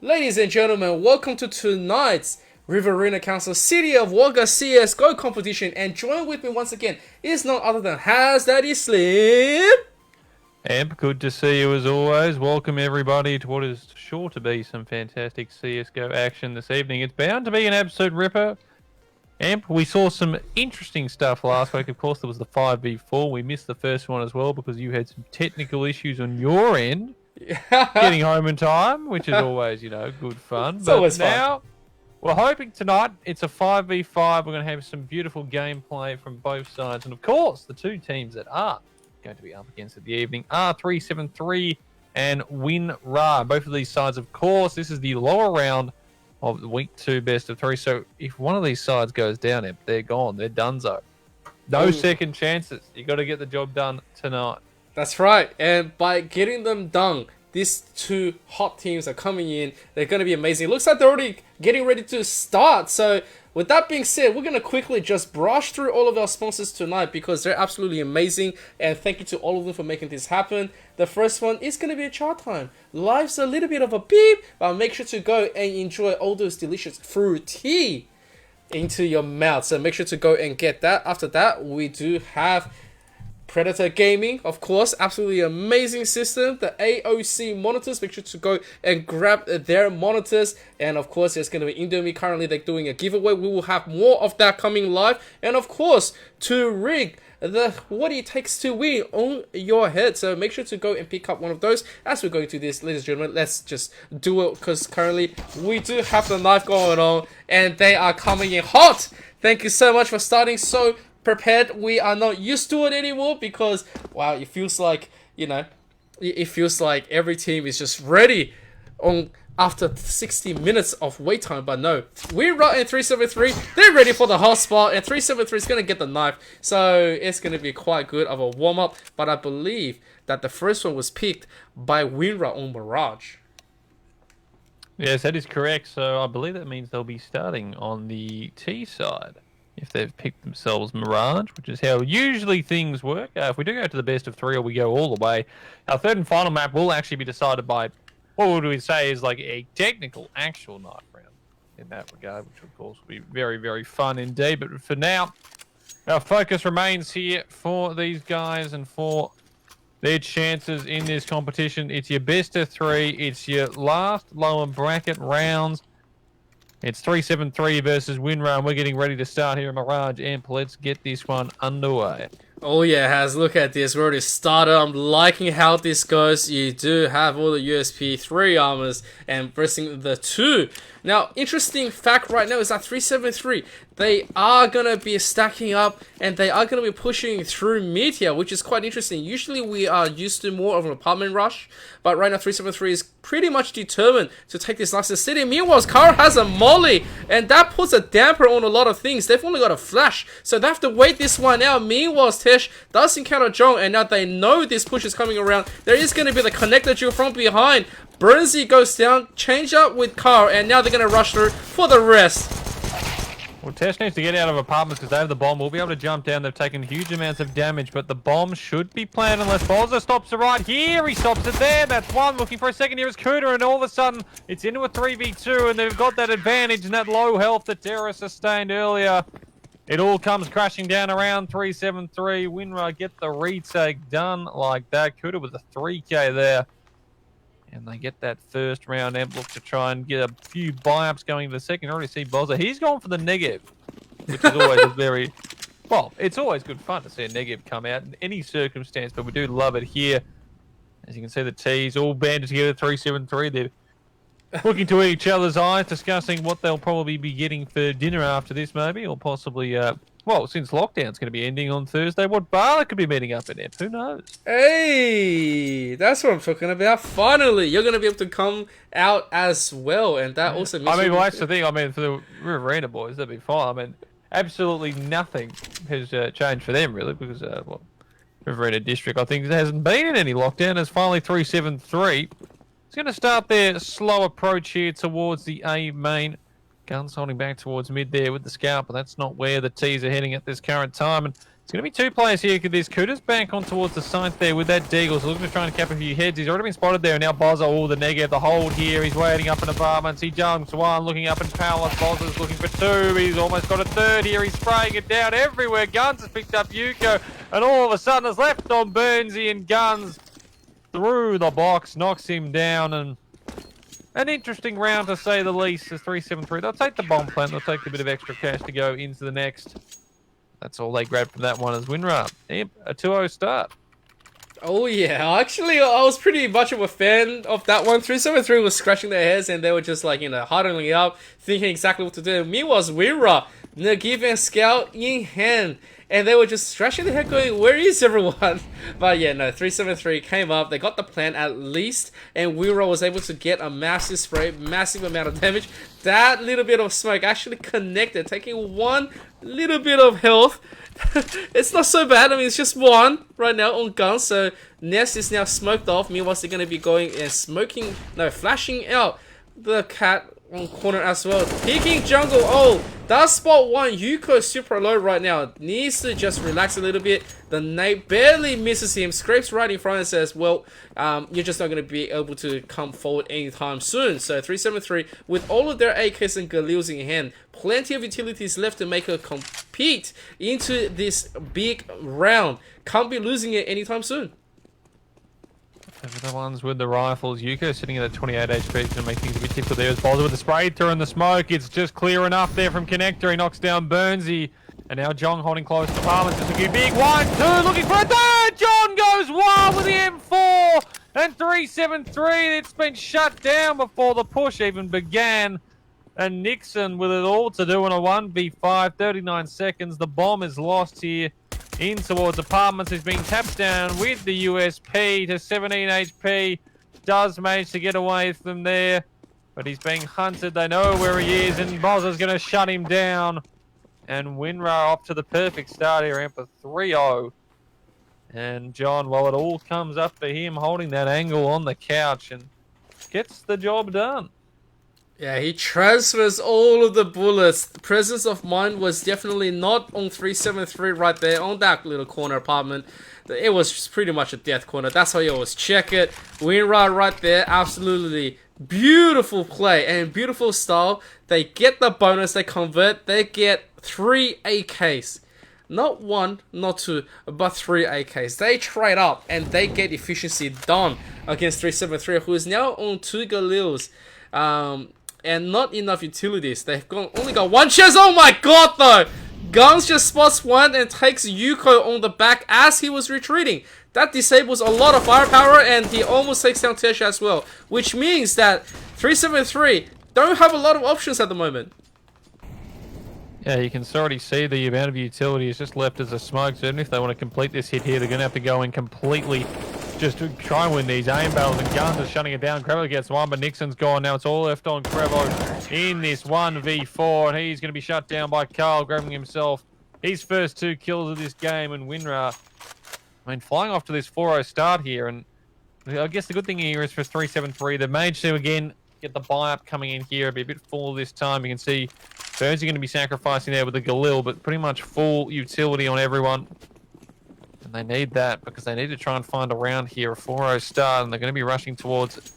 Ladies and gentlemen, welcome to tonight's Riverina Council City of Wagga CSGO competition, and joining with me once again is none other than Has Daddy Slim. Amp, good to see you as always. Welcome everybody to what is sure to be some fantastic CSGO action this evening. It's bound to be an absolute ripper. Amp, we saw some interesting stuff last week. Of course, there was the 5v4. We missed the first one as well because you had some technical issues on your end. Getting home in time, which is always, good fun. It's but always now, we're hoping tonight it's a 5v5. We're going to have some beautiful gameplay from both sides. And of course, the two teams that are going to be up against the evening are 373 and WinRa. Both of these sides, of course, this is the lower round of the week 2 best of 3. So if one of these sides goes down, they're gone. They're donezo. No second chances. You got to get the job done tonight. That's right, and by getting them done, these two hot teams are coming in. They're going to be amazing. It looks like they're already getting ready to start. So with that being said, we're going to quickly just brush through all of our sponsors tonight because they're absolutely amazing. And thank you to all of them for making this happen. The first one is going to be a chart time. Life's a little bit of a beep, but make sure to go and enjoy all those delicious fruity into your mouth. So make sure to go and get that. After that, we do have Predator Gaming, of course, absolutely amazing system. The AOC monitors, make sure to go and grab their monitors. And of course, there's going to be Indomie. Currently, they're doing a giveaway. We will have more of that coming live. And of course, to rig the what it takes to win on your head. So make sure to go and pick up one of those as we're going to this, ladies and gentlemen. Let's just do it because currently we do have the knife going on and they are coming in hot. Thank you so much for starting so prepared. We are not used to it anymore because wow, it feels like it feels like every team is just ready on after 60 minutes of wait time. But no, we're right in 373. They're ready for the hot spot, and 373 is gonna get the knife, so it's gonna be quite good of a warm-up. But I believe that the first one was picked by WinRa on Mirage. Yes, that is correct. So I believe that means they'll be starting on the T side if they've picked themselves Mirage, which is how usually things work. If we do go to the best of 3 or we go all the way, our third and final map will actually be decided by what would we say is like a technical actual knife round in that regard, which of course will be very, very fun indeed. But for now, our focus remains here for these guys and for their chances in this competition. It's your best of 3. It's your last lower bracket rounds. It's 373 versus WinRa, and we're getting ready to start here in Mirage Amp. Let's get this one underway. Oh yeah, Has, look at this. We already started. I'm liking how this goes. You do have all the USP 3 armors and pressing the 2. Now, interesting fact right now is that 373, they are going to be stacking up and they are going to be pushing through mid here, which is quite interesting. Usually we are used to more of an apartment rush, but right now 373 is pretty much determined to take this last city. Meanwhile, Kara has a molly, and that puts a damper on a lot of things. They've only got a flash, so they have to wait this one out. Meanwhile, Tesh does encounter Jong, and now they know this push is coming around. There is going to be the connector drill from behind. Burnsy goes down, change up with Carr, and now they're going to rush through for the rest. Well, Tesh needs to get out of apartments because they have the bomb. We'll be able to jump down. They've taken huge amounts of damage, but the bomb should be planted unless Bolzer stops it right here. He stops it there. That's one. Looking for a second here is Kuda, and all of a sudden, it's into a 3v2, and they've got that advantage and that low health that Terra sustained earlier. It all comes crashing down around 373. WinRa get the retake done like that. Kuda with a 3k there. And they get that first round. Amp look to try and get a few buy-ups going into the second. I already see Bolzer. He's gone for the negative, which is always a very... Well, it's always good fun to see a negative come out in any circumstance, but we do love it here. As you can see, the T's all banded together, 373. They're looking to each other's eyes, discussing what they'll probably be getting for dinner after this, maybe, or possibly... well, since lockdown's going to be ending on Thursday, what bar could be meeting up in it? Who knows? Hey, that's what I'm talking about. Finally, you're going to be able to come out as well, and that also means... I mean, well, that's the thing. I mean, for the Riverina boys, that'd be fine. I mean, absolutely nothing has changed for them, really, because, well, Riverina District, I think, hasn't been in any lockdown. It's finally 373. It's going to start their slow approach here towards the A main. Guns holding back towards mid there with the scalp, but that's not where the T's are heading at this current time. And It's going to be two players here. There's Kuda's back on towards the site there with that Deagle. So looking to try and cap a few heads. He's already been spotted there. And now Bozza, oh, the negative, the hold here. He's waiting up in apartments. He jumps one, looking up in Palace. Bozza's looking for two. He's almost got a third here. He's spraying it down everywhere. Guns has picked up Yuko. And all of a sudden it's left on Burnsy, and Guns through the box knocks him down. And an interesting round to say the least is 3-7-3. They'll take the bomb plant. They'll take a bit of extra cash to go into the next. That's all they grabbed from that one as WinRAR. Yep, a 2-0 start. Oh yeah, actually I was pretty much of a fan of that one. 373 was scratching their heads and they were just like, huddling up, thinking exactly what to do. Me was WinRAR, Nagiv and Scout in hand. And they were just scratching their head going, where is everyone? But yeah, no, 373 came up, they got the plan at least, and WinRAR was able to get a massive spray, massive amount of damage. That little bit of smoke actually connected, taking one little bit of health. It's not so bad, I mean, it's just one right now on Guns, so Nest is now smoked off. Meanwhile, they're going to be going and flashing out the cat on corner as well. Peeking jungle. Oh, that's spot one. Yuko super low right now. Needs to just relax a little bit. The nade barely misses him. Scrapes right in front and says, well, you're just not going to be able to come forward anytime soon. So 373 with all of their AKs and Galils in hand. Plenty of utilities left to make her compete into this big round. Can't be losing it anytime soon. The ones with the rifles. Yuko sitting at a 28 HP to make things a bit difficult there. As Bozza with the spray through in the smoke. It's just clear enough there from Connector. He knocks down Burnsy. And now Jong holding close to Parliament. Just a big 1-2, looking for a third. John goes wild with the M4. And 373. It's been shut down before the push even began. And Nixon with it all to do in a 1v5. 39 seconds. The bomb is lost here. In towards apartments. He's being tapped down with the USP to 17 HP. Does manage to get away from there. But he's being hunted. They know where he is. And Bozza's going to shut him down. And WinRAR off to the perfect start here. Amper 3-0. And John, well, it all comes up for him holding that angle on the couch. And gets the job done. Yeah, he transfers all of the bullets. The presence of mind was definitely not on 373 right there on that little corner apartment. It was just pretty much a death corner. That's how you always check it. WinRAR right there, absolutely beautiful play and beautiful style. They get the bonus, they convert, they get 3 AKs. Not 1, not 2, but 3 AKs. They trade up and they get efficiency done against 373, who is now on 2 Galils. And not enough utilities. They've only got 1 chance. Oh my god, though! Guns just spots one and takes Yuko on the back as he was retreating. That disables a lot of firepower, and he almost takes down Tesh as well. Which means that 373 don't have a lot of options at the moment. Yeah, you can already see the amount of utility is just left as a smoke. So even if they want to complete this hit here, they're going to have to go in completely just to try and win these aim battles, and Guns are shutting it down. Crevo gets one, but Nixon's gone now. It's all left on Crevo in this 1v4, and he's going to be shut down by Carl, grabbing himself his first 2 kills of this game. And WinRAR, I mean, flying off to this 4-0 start here, and I guess the good thing here is for 373, the Mage 2 again get the buy-up coming in here, be a bit full this time. You can see Burns are going to be sacrificing there with the Galil, but pretty much full utility on everyone. And they need that because they need to try and find a round here, a 4-0 start, and they're going to be rushing towards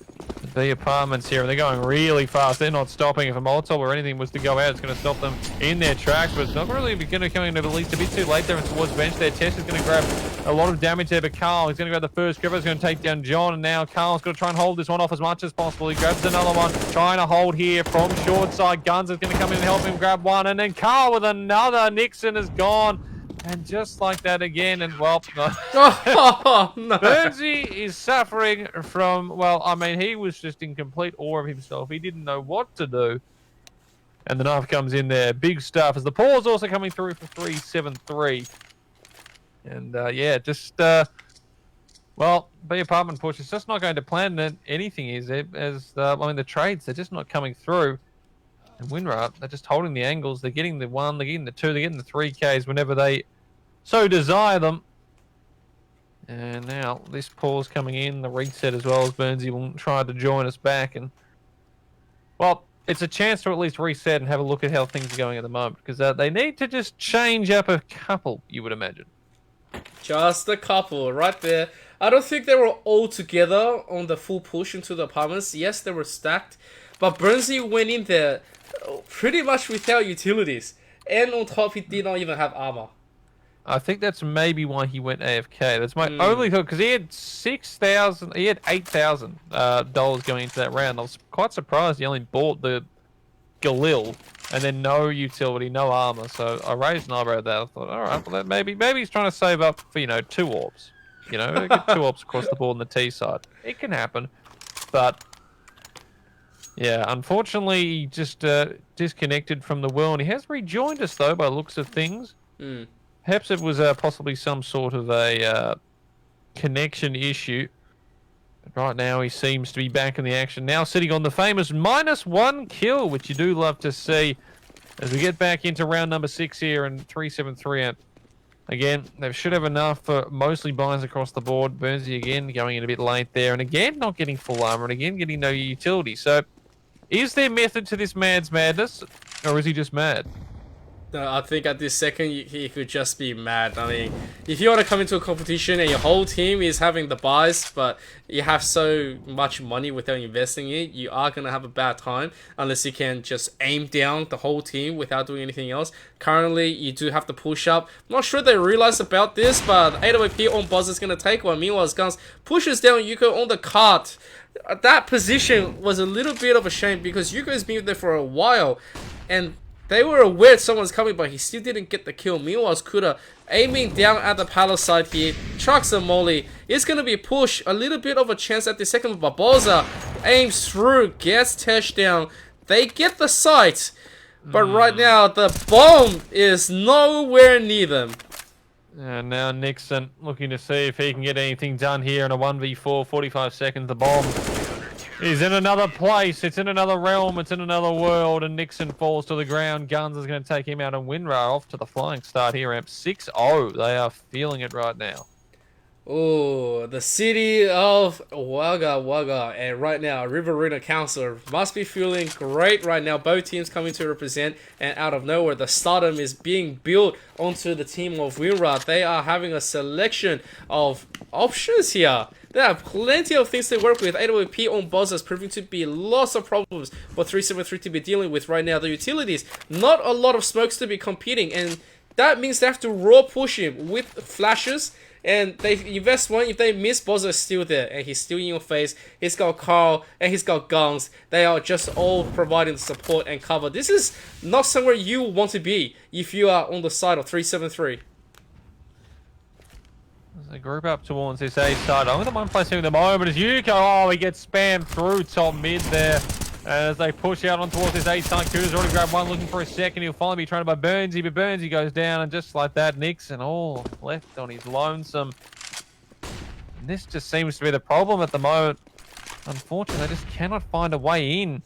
the apartments here, and they're going really fast. They're not stopping. If a Molotov or anything was to go out, it's going to stop them in their tracks, but it's not really going to come in at least a bit too late there and towards bench there. Tess is going to grab a lot of damage there, but Carl, he's going to grab the first. Griffith's going to take down John, and now Carl's going to try and hold this one off as much as possible. He grabs another one, trying to hold here from short side. Guns is going to come in and help him grab one, and then Carl with another. Nixon is gone. And just like that again, and well, no. Oh, no. Burnsy is suffering from, well, I mean, he was just in complete awe of himself. He didn't know what to do. And the knife comes in there. Big stuff. As the pause also coming through for 373. And, yeah, just, well, the apartment push is just not going to plan that anything, is it? As, I mean, the trades, they're just not coming through. And WinRAR, they're just holding the angles. They're getting the 1, they're getting the 2, they're getting the 3Ks whenever they so desire them. And now this pause coming in, the reset as well as Burnsy will try to join us back. And, well, it's a chance to at least reset and have a look at how things are going at the moment. Because they need to just change up a couple, you would imagine. Just a couple right there. I don't think they were all together on the full push into the apartments. Yes, they were stacked, but Burnsy went in there pretty much without utilities. And on top, he did not even have armor. I think that's maybe why he went AFK. That's my only thought, because he had $8,000 going into that round. I was quite surprised he only bought the Galil and then no utility, no armor. So I raised an eyebrow at that. I thought, all right, well, maybe he's trying to save up for 2 orbs. Get 2 orbs across the board on the T side. It can happen, but yeah, unfortunately, he just disconnected from the world. He has rejoined us though, by the looks of things. Perhaps it was possibly some sort of a connection issue. But right now, he seems to be back in the action. Now sitting on the famous -1 kill, which you do love to see. As we get back into round number 6 here and 373 out. Again, they should have enough for mostly buys across the board. Burnsy again going in a bit late there. And again, not getting full armor. And again, getting no utility. So, is there method to this man's madness? Or is he just mad? I think at this second, he could just be mad. I mean, if you want to come into a competition and your whole team is having the buys, but you have so much money without investing it, you are going to have a bad time unless you can just aim down the whole team without doing anything else. Currently, you do have to push up. I'm not sure they realize about this, but AWP on Buzz is going to take one. Meanwhile, Guns pushes down Yuko on the cart. That position was a little bit of a shame because Yuko's been there for a while, and they were aware someone's coming, but he still didn't get the kill. Meanwhile, Kuda aiming down at the palace side here. Chucks a molly. It's going to be a push. A little bit of a chance at the second. Barboza aims through. Gets Tesh down. They get the site. But right now, the bomb is nowhere near them. And now Nixon looking to see if he can get anything done here in a 1v4. 45 seconds. The bomb is in another place. It's in another realm. It's in another world. And Nixon falls to the ground. Guns is going to take him out. And Winrar off to the flying start here. Amp 6-0. They are feeling it right now. Oh, the city of Wagga. And right now, Riverina Council must be feeling great right now. Both teams coming to represent. And out of nowhere, the stardom is being built onto the team of Winrar. They are having a selection of options here. They have plenty of things to work with. AWP on Buzz is proving to be lots of problems for 373 to be dealing with right now. The utilities, not a lot of smokes to be competing, and that means they have to raw push him with flashes, and they invest one. If they miss, Buzz is still there, and he's still in your face. He's got Carl, and he's got Guns. They are just all providing support and cover. This is not somewhere you want to be if you are on the side of 373. They group up towards this A side. I'm the one placing at the moment is Yuko. Oh, he gets spammed through top mid there. As they push out on towards this A side. Kuda's already grabbed one, looking for a second. He'll finally be trained by Burnsy, but Burnsy goes down, and just like that, Nixon all left on his lonesome. And this just seems to be the problem at the moment. Unfortunately, they just cannot find a way in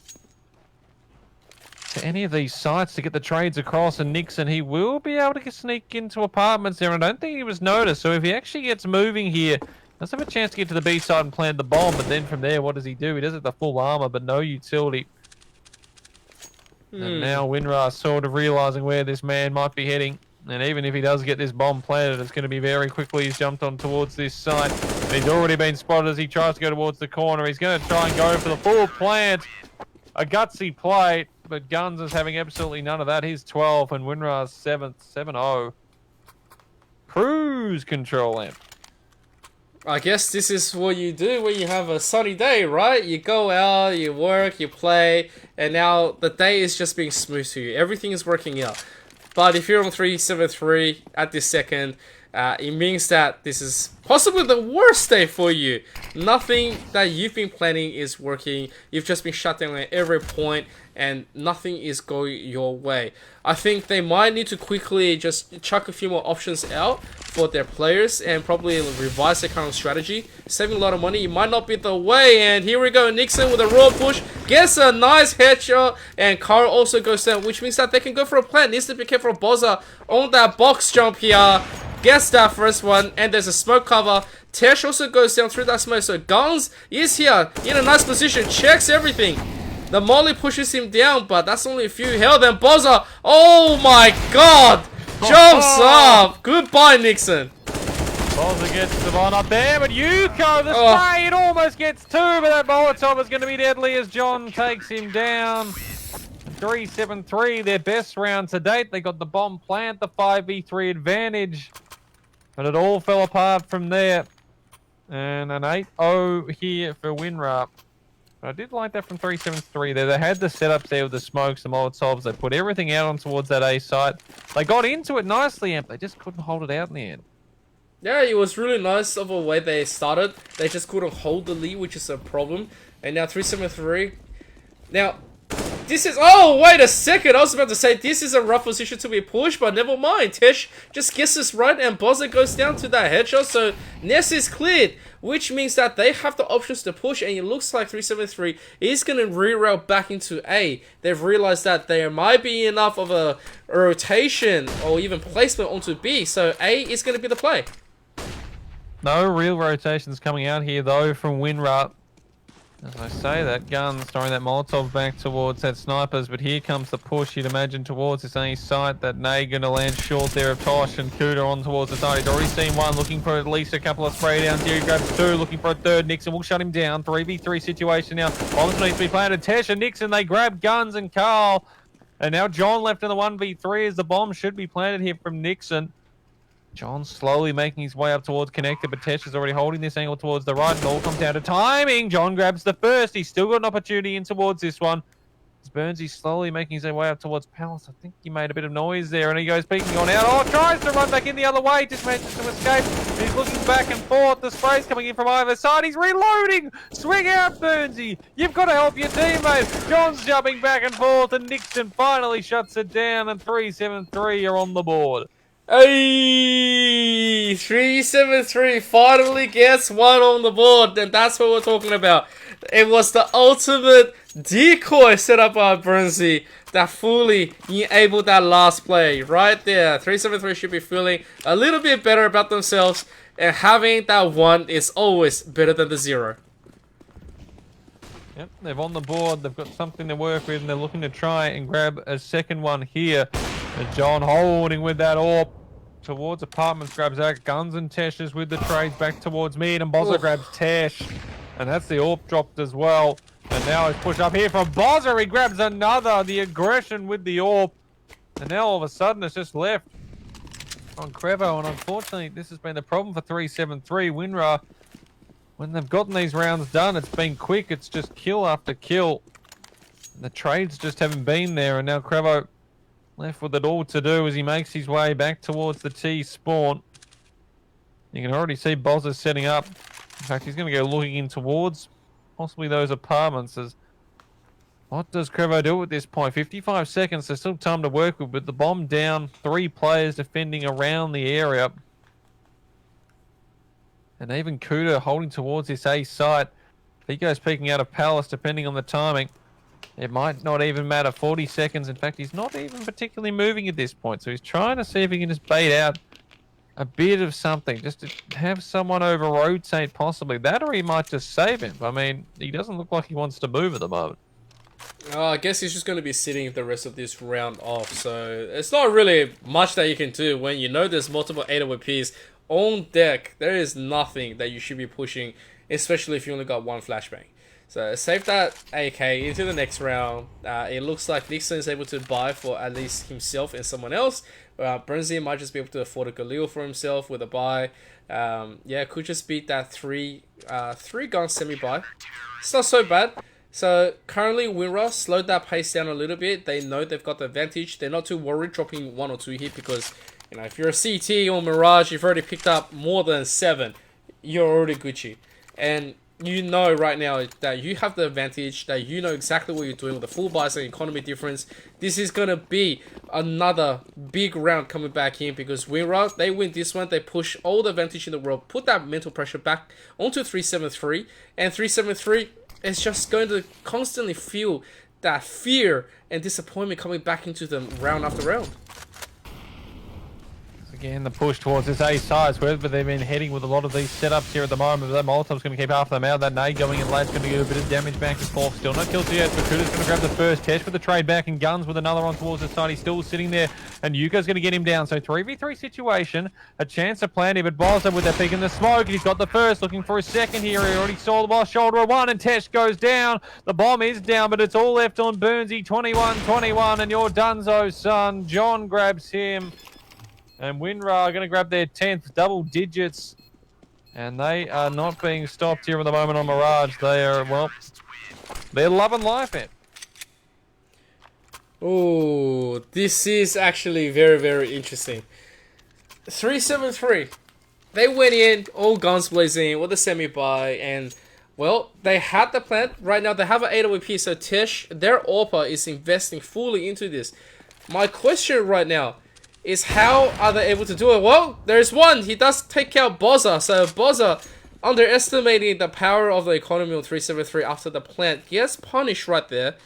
to any of these sites to get the trades across. And Nixon, he will be able to sneak into apartments there. I don't think he was noticed. So if he actually gets moving here, does have a chance to get to the B side and plant the bomb. But then from there, what does he do? He does have the full armor, but no utility. And now Winrar sort of realizing where this man might be heading. And even if he does get this bomb planted, it's going to be very quickly. He's jumped on towards this site. And he's already been spotted as he tries to go towards the corner. He's going to try and go for the full plant. A gutsy play, but Guns is having absolutely none of that. He's 12 and Winrar's 7-0. Cruise control, Amp. I guess this is what you do when you have a sunny day, right? You go out, you work, you play, and now the day is just being smooth to you. Everything is working out. But if you're on 373 at this second, it means that this is possibly the worst day for you. Nothing that you've been planning is working. You've just been shut down at every point, and nothing is going your way. I think they might need to quickly just chuck a few more options out for their players and probably revise their current strategy. Saving a lot of money, it might not be the way. And here we go, Nixon with a raw push, gets a nice headshot, and Carl also goes down, which means that they can go for a plant. Needs to be careful of Bozza on that box jump here. Gets that first one, and there's a smoke cover. Tesh also goes down through that smoke, so Guns is here in a nice position, checks everything. The molly pushes him down, but that's only a few health. And Bozza, oh my god, jumps up. Goodbye, Nixon. Bozza gets the one up there, but Yuko, the Oh. spray, it almost gets 2, but that Molotov is going to be deadly as John takes him down. 3-7-3, their best round to date. They got the bomb plant, the 5v3 advantage, but it all fell apart from there. And an 8-0 here for WinRAR. I did like that from 3-7-3 there. They had the setups there with the smokes, the Molotovs. They put everything out on towards that A site. They got into it nicely, and they just couldn't hold it out in the end. Yeah, it was really nice of the way they started. They just couldn't hold the lead, which is a problem. And now 3-7-3. Now, this is... Oh, wait a second. I was about to say this is a rough position to be pushed, but never mind. Tesh just gets this right, and Bozza goes down to that headshot. So, Ness is cleared, which means that they have the options to push, and it looks like 3-7-3 is going to reroute back into A. They've realized that there might be enough of a rotation or even placement onto B, so A is going to be the play. No real rotations coming out here, though, from WinRAR. As I say, that gun's throwing that Molotov back towards that snipers, but here comes the push, you'd imagine, towards this A site. That Nay going to land short there of Tosh, and Kuda on towards the side. He's already seen one, looking for at least a couple of spray downs here. He grabs 2, looking for a third. Nixon will shut him down. 3v3 situation now. Bombs needs to be planted. Tesh and Nixon, they grab guns, and Carl. And now John left in the 1v3 as the bomb should be planted here from Nixon. John slowly making his way up towards connector, but Tesh is already holding this angle towards the right, and all comes down to timing. John grabs the first. He's still got an opportunity in towards this one. As Burnsy slowly making his way up towards Palace. I think he made a bit of noise there, and he goes peeking on out. Oh, tries to run back in the other way. Just manages to escape. He's looking back and forth. The spray's coming in from either side. He's reloading. Swing out, Burnsy. You've got to help your teammate. John's jumping back and forth, and Nixon finally shuts it down, and 3-7-3 are on the board. Hey, 3-7-3 finally gets one on the board, and that's what we're talking about. It was the ultimate decoy set up by Burnsy that fully enabled that last play right there. 3-7-3 should be feeling a little bit better about themselves, and having that one is always better than the 0. Yep, they're on the board. They've got something to work with, and they're looking to try and grab a second one here. And John holding with that AWP towards apartments, grabs out guns and Teshes with the trades back towards mid, and Bozza grabs Tesh. And that's the AWP dropped as well. And now he's pushed up here from Bozza. He grabs another, the aggression with the AWP. And now all of a sudden it's just left on Crevo. And unfortunately, this has been the problem for 3-7-3. WinRAR, when they've gotten these rounds done, it's been quick. It's just kill after kill. And the trades just haven't been there. And now Crevo left with it all to do as he makes his way back towards the T spawn. You can already see Bozza setting up. In fact, he's going to go looking in towards possibly those apartments. As what does Crevo do at this point? 55 seconds, there's still time to work with, the bomb down, 3 players defending around the area. And even Kuda holding towards this A site. If he goes peeking out of Palace, depending on the timing, it might not even matter. 40 seconds. In fact, he's not even particularly moving at this point. So he's trying to see if he can just bait out a bit of something. Just to have someone over-rotate possibly. That, or he might just save him. I mean, he doesn't look like he wants to move at the moment. I guess he's just going to be sitting the rest of this round off. So it's not really much that you can do when you know there's multiple AWPs on deck. There is nothing that you should be pushing, especially if you only got one flashbang. So save that AK into the next round. It looks like Nixon is able to buy for at least himself and someone else. Burnsy might just be able to afford a Galil for himself with a buy. Yeah, could just beat that three gun semi buy. It's not so bad. So currently WinRAR slowed that pace down a little bit. They know they've got the advantage. They're not too worried dropping 1 or 2 here because, you know, if you're a CT or Mirage, you've already picked up more than 7. You're already Gucci. And you know right now that you have the advantage, that you know exactly what you're doing with the full buys and economy difference. This is going to be another big round coming back in because WinRAR, they win this one, they push all the advantage in the world, put that mental pressure back onto 3-7-3, and 3-7-3 is just going to constantly feel that fear and disappointment coming back into them round after round. Again, the push towards this A side, where they've been heading with a lot of these setups here at the moment. But that Molotov's going to keep after them out. That nade going in late's going to do a bit of damage back and forth. Still no kills yet. Bakuda's going to grab the first test with the trade back, and Guns with another on towards the side. He's still sitting there, and Yuko's going to get him down. So 3v3 situation, a chance to plant him. But Bozza with that peek in the smoke, and he's got the first, looking for a second here. He already saw the boss shoulder of one, and Tesh goes down. The bomb is down, but it's all left on Burnsy. 21-21, and you're donezo, son. John grabs him. And Winra are going to grab their 10th, double digits. And they are not being stopped here at the moment on Mirage. They are, well, they're loving life, man. Oh, this is actually very, very interesting. 373. They went in, all guns blazing, with a semi-buy, and, well, they had the plant. Right now, they have an AWP, so Tish, their AWPer is investing fully into this. My question right now is, how are they able to do it? Well, there's one. He does take out Bozza. So Bozza, underestimating the power of the economy of 373 after the plant, gets punished right there,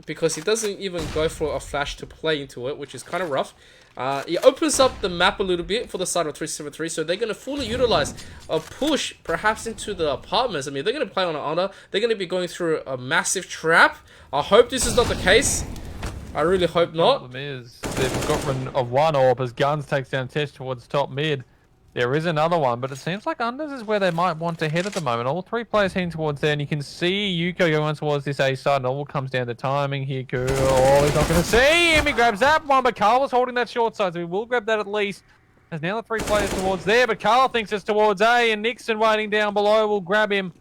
because he doesn't even go for a flash to play into it, which is kind of rough. It opens up the map a little bit for the side of 373, so they're going to fully utilize a push, perhaps into the apartments. I mean, they're going to play on an honor. They're going to be going through a massive trap. I hope this is not the case. I really hope not. The problem is they've got rid of one AWP as Guns takes down Tesh towards top mid. There is another one, but it seems like Unders is where they might want to head at the moment. All three players heading towards there, and you can see Yuko going towards this A side, and it all comes down to timing here. Cool. Oh, he's not going to see him. He grabs that one, but Carl was holding that short side, so he will grab that at least. There's now the three players towards there, but Carl thinks it's towards A, and Nixon waiting down below will grab him.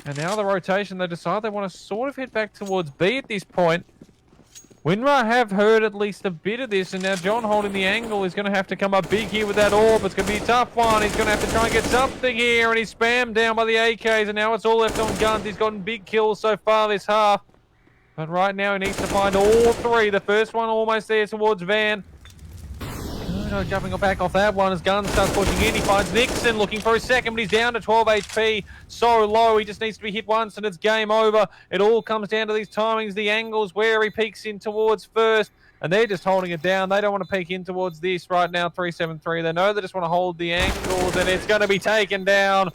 And now the rotation, they decide they want to sort of head back towards B at this point. Winra have heard at least a bit of this, and now John holding the angle is going to have to come up big here with that AWP. It's going to be a tough one. He's going to have to try and get something here, and he's spammed down by the AKs, and now it's all left on Guns. He's gotten big kills so far this half. But right now he needs to find all three. The first one almost there towards Van. No, jumping back off that one as Guns starts pushing in. He finds Nixon looking for a second, but he's down to 12 HP. So low, he just needs to be hit once and it's game over. It all comes down to these timings, the angles, where he peeks in towards first. And they're just holding it down. They don't want to peek in towards this right now, 373. They know they just want to hold the angles, and it's going to be taken down.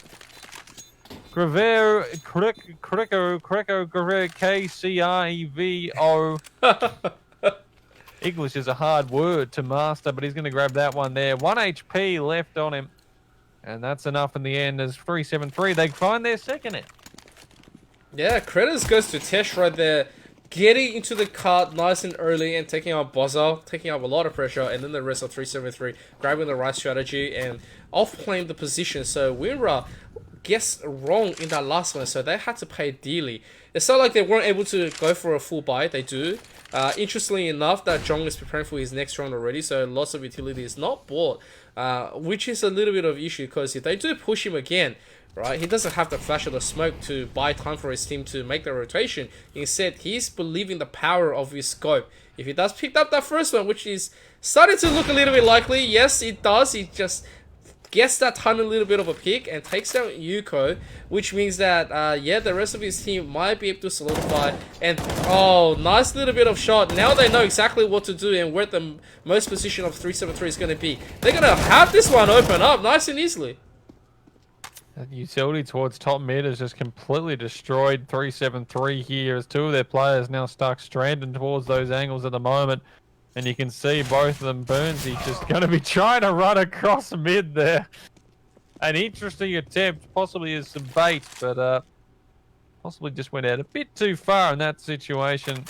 Greco, K-C-R-E-V-O. English is a hard word to master, but he's going to grab that one there. 1 HP left on him. And that's enough in the end as 373. They find their second hit. Yeah, credits goes to Tesh right there. Getting into the cart nice and early and taking out Bozza, taking up a lot of pressure, and then the rest of 373 grabbing the right strategy and off-playing the position. So Winra gets wrong in that last one, so they had to pay dearly. It's not like they weren't able to go for a full buy, they do. Interestingly enough, that Jong is preparing for his next round already, so lots of utility is not bought, which is a little bit of issue, because if they do push him again, right, he doesn't have the flash or the smoke to buy time for his team to make the rotation. Instead, he's believing the power of his scope. If he does pick up that first one, which is starting to look a little bit likely, yes, it does, he just gets that tiny little bit of a pick and takes down Yuko, which means that, yeah, the rest of his team might be able to solidify. And, oh, nice little bit of shot. Now they know exactly what to do and where the most position of 373 is going to be. They're going to have this one open up nice and easily. That utility towards top mid has just completely destroyed 373 here as two of their players now stuck stranded towards those angles at the moment. And you can see both of them, Burnsy just going to be trying to run across mid there. An interesting attempt, possibly as some bait, but possibly just went out a bit too far in that situation.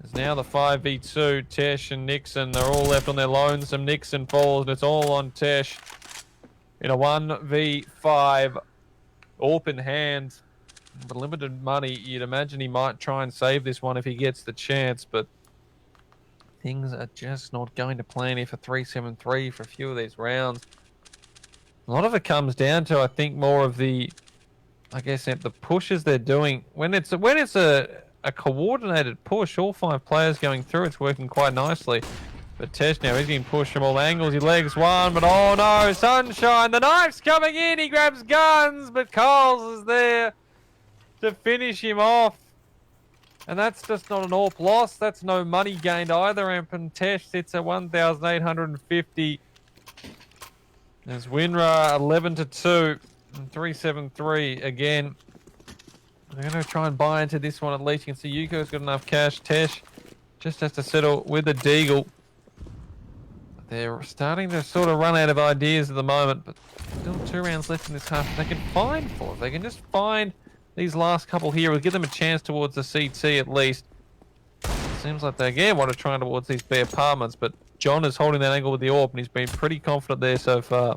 There's now the 5v2, Tesh and Nixon, they're all left on their lonesome. Nixon falls, and it's all on Tesh. In a 1v5, open hands, but limited money, you'd imagine he might try and save this one if he gets the chance, but things are just not going to plan here for 373 for a few of these rounds. A lot of it comes down to, I think, more of the, I guess, the pushes they're doing. When it's a coordinated push, all 5 players going through, it's working quite nicely. But Tesh now, he's getting pushed from all angles. He legs one, but oh no, Sunshine, the knife's coming in. He grabs Guns, but Carls is there to finish him off. And that's just not an AWP loss. That's no money gained either. And Tesh sits at 1,850. There's Winra 11-2 and 373 again. They're going to try and buy into this one at least. You can see Yuko's got enough cash. Tesh just has to settle with a deagle. They're starting to sort of run out of ideas at the moment, but still 2 rounds left in this half. They can find 4. They can just find these last couple here. We'll give them a chance towards the CT at least. Seems like they again want to try towards these B apartments, but John is holding that angle with the AWP and he's been pretty confident there so far.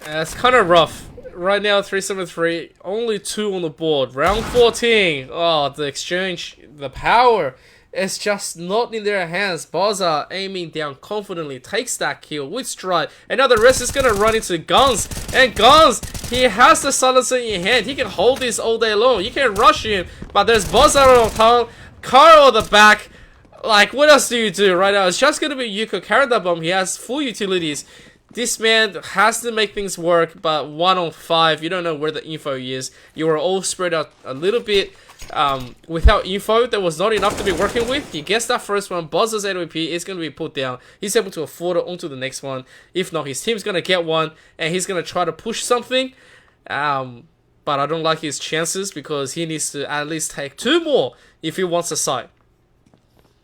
It's kind of rough. Right now, 373, only 2 on the board. Round 14. Oh, the exchange, the power is just not in their hands. Baza aiming down confidently, takes that kill with stride. And now the rest is going to run into Guns. And Guns, he has the silencer in hand. He can hold this all day long. You can rush him, but there's Baza on top, Carl on the back. Like, what else do you do right now? It's just going to be Yuko carrying that bomb. He has full utilities. This man has to make things work, but 1 on 5, you don't know where the info is. You are all spread out a little bit. Without info, there was not enough to be working with. He gets that first one. Buzzer's AWP is going to be put down. He's able to afford it onto the next one. If not, his team's going to get one, and he's going to try to push something. But I don't like his chances because he needs to at least take 2 more if he wants a site.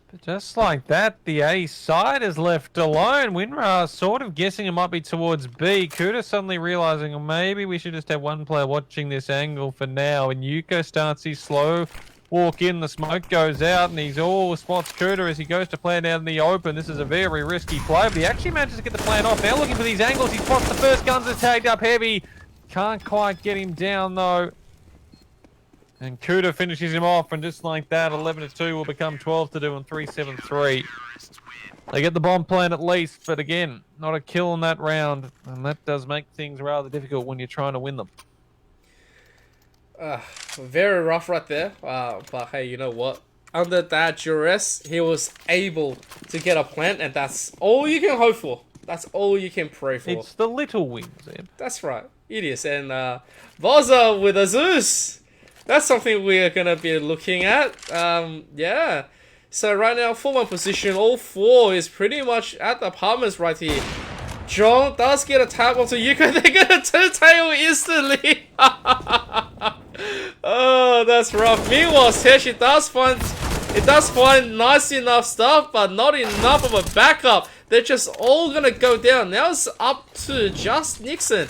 But just like that, the A side is left alone. Winra sort of guessing it might be towards B. Kuda suddenly realizing, well, maybe we should just have one player watching this angle for now. And Yuko starts his slow walk in. The smoke goes out, and he's all spots Kuda as he goes to plan out in the open. This is a very risky play, but he actually manages to get the plan off. Now looking for these angles. He spots the first. Guns are tagged up heavy. Can't quite get him down, though. And Kuda finishes him off, and just like that, 11-2 will become 12-2 and 373. They get the bomb plan at least, but again, not a kill in that round, and that does make things rather difficult when you're trying to win them. Very rough right there, but hey, you know what? Under that duress, he was able to get a plant, and that's all you can hope for. That's all you can pray for. It's the little wins, Ed. That's right, it is. And Vaza with a Zeus. That's something we're going to be looking at. Yeah. So right now, 4-1 position. All 4 is pretty much at the apartments right here. John does get a tap onto Yuko. They're going to two-tail instantly. Oh, that's rough. Meanwhile, Tesh, it does find nice enough stuff, but not enough of a backup. They're just all going to go down. Now it's up to just Nixon.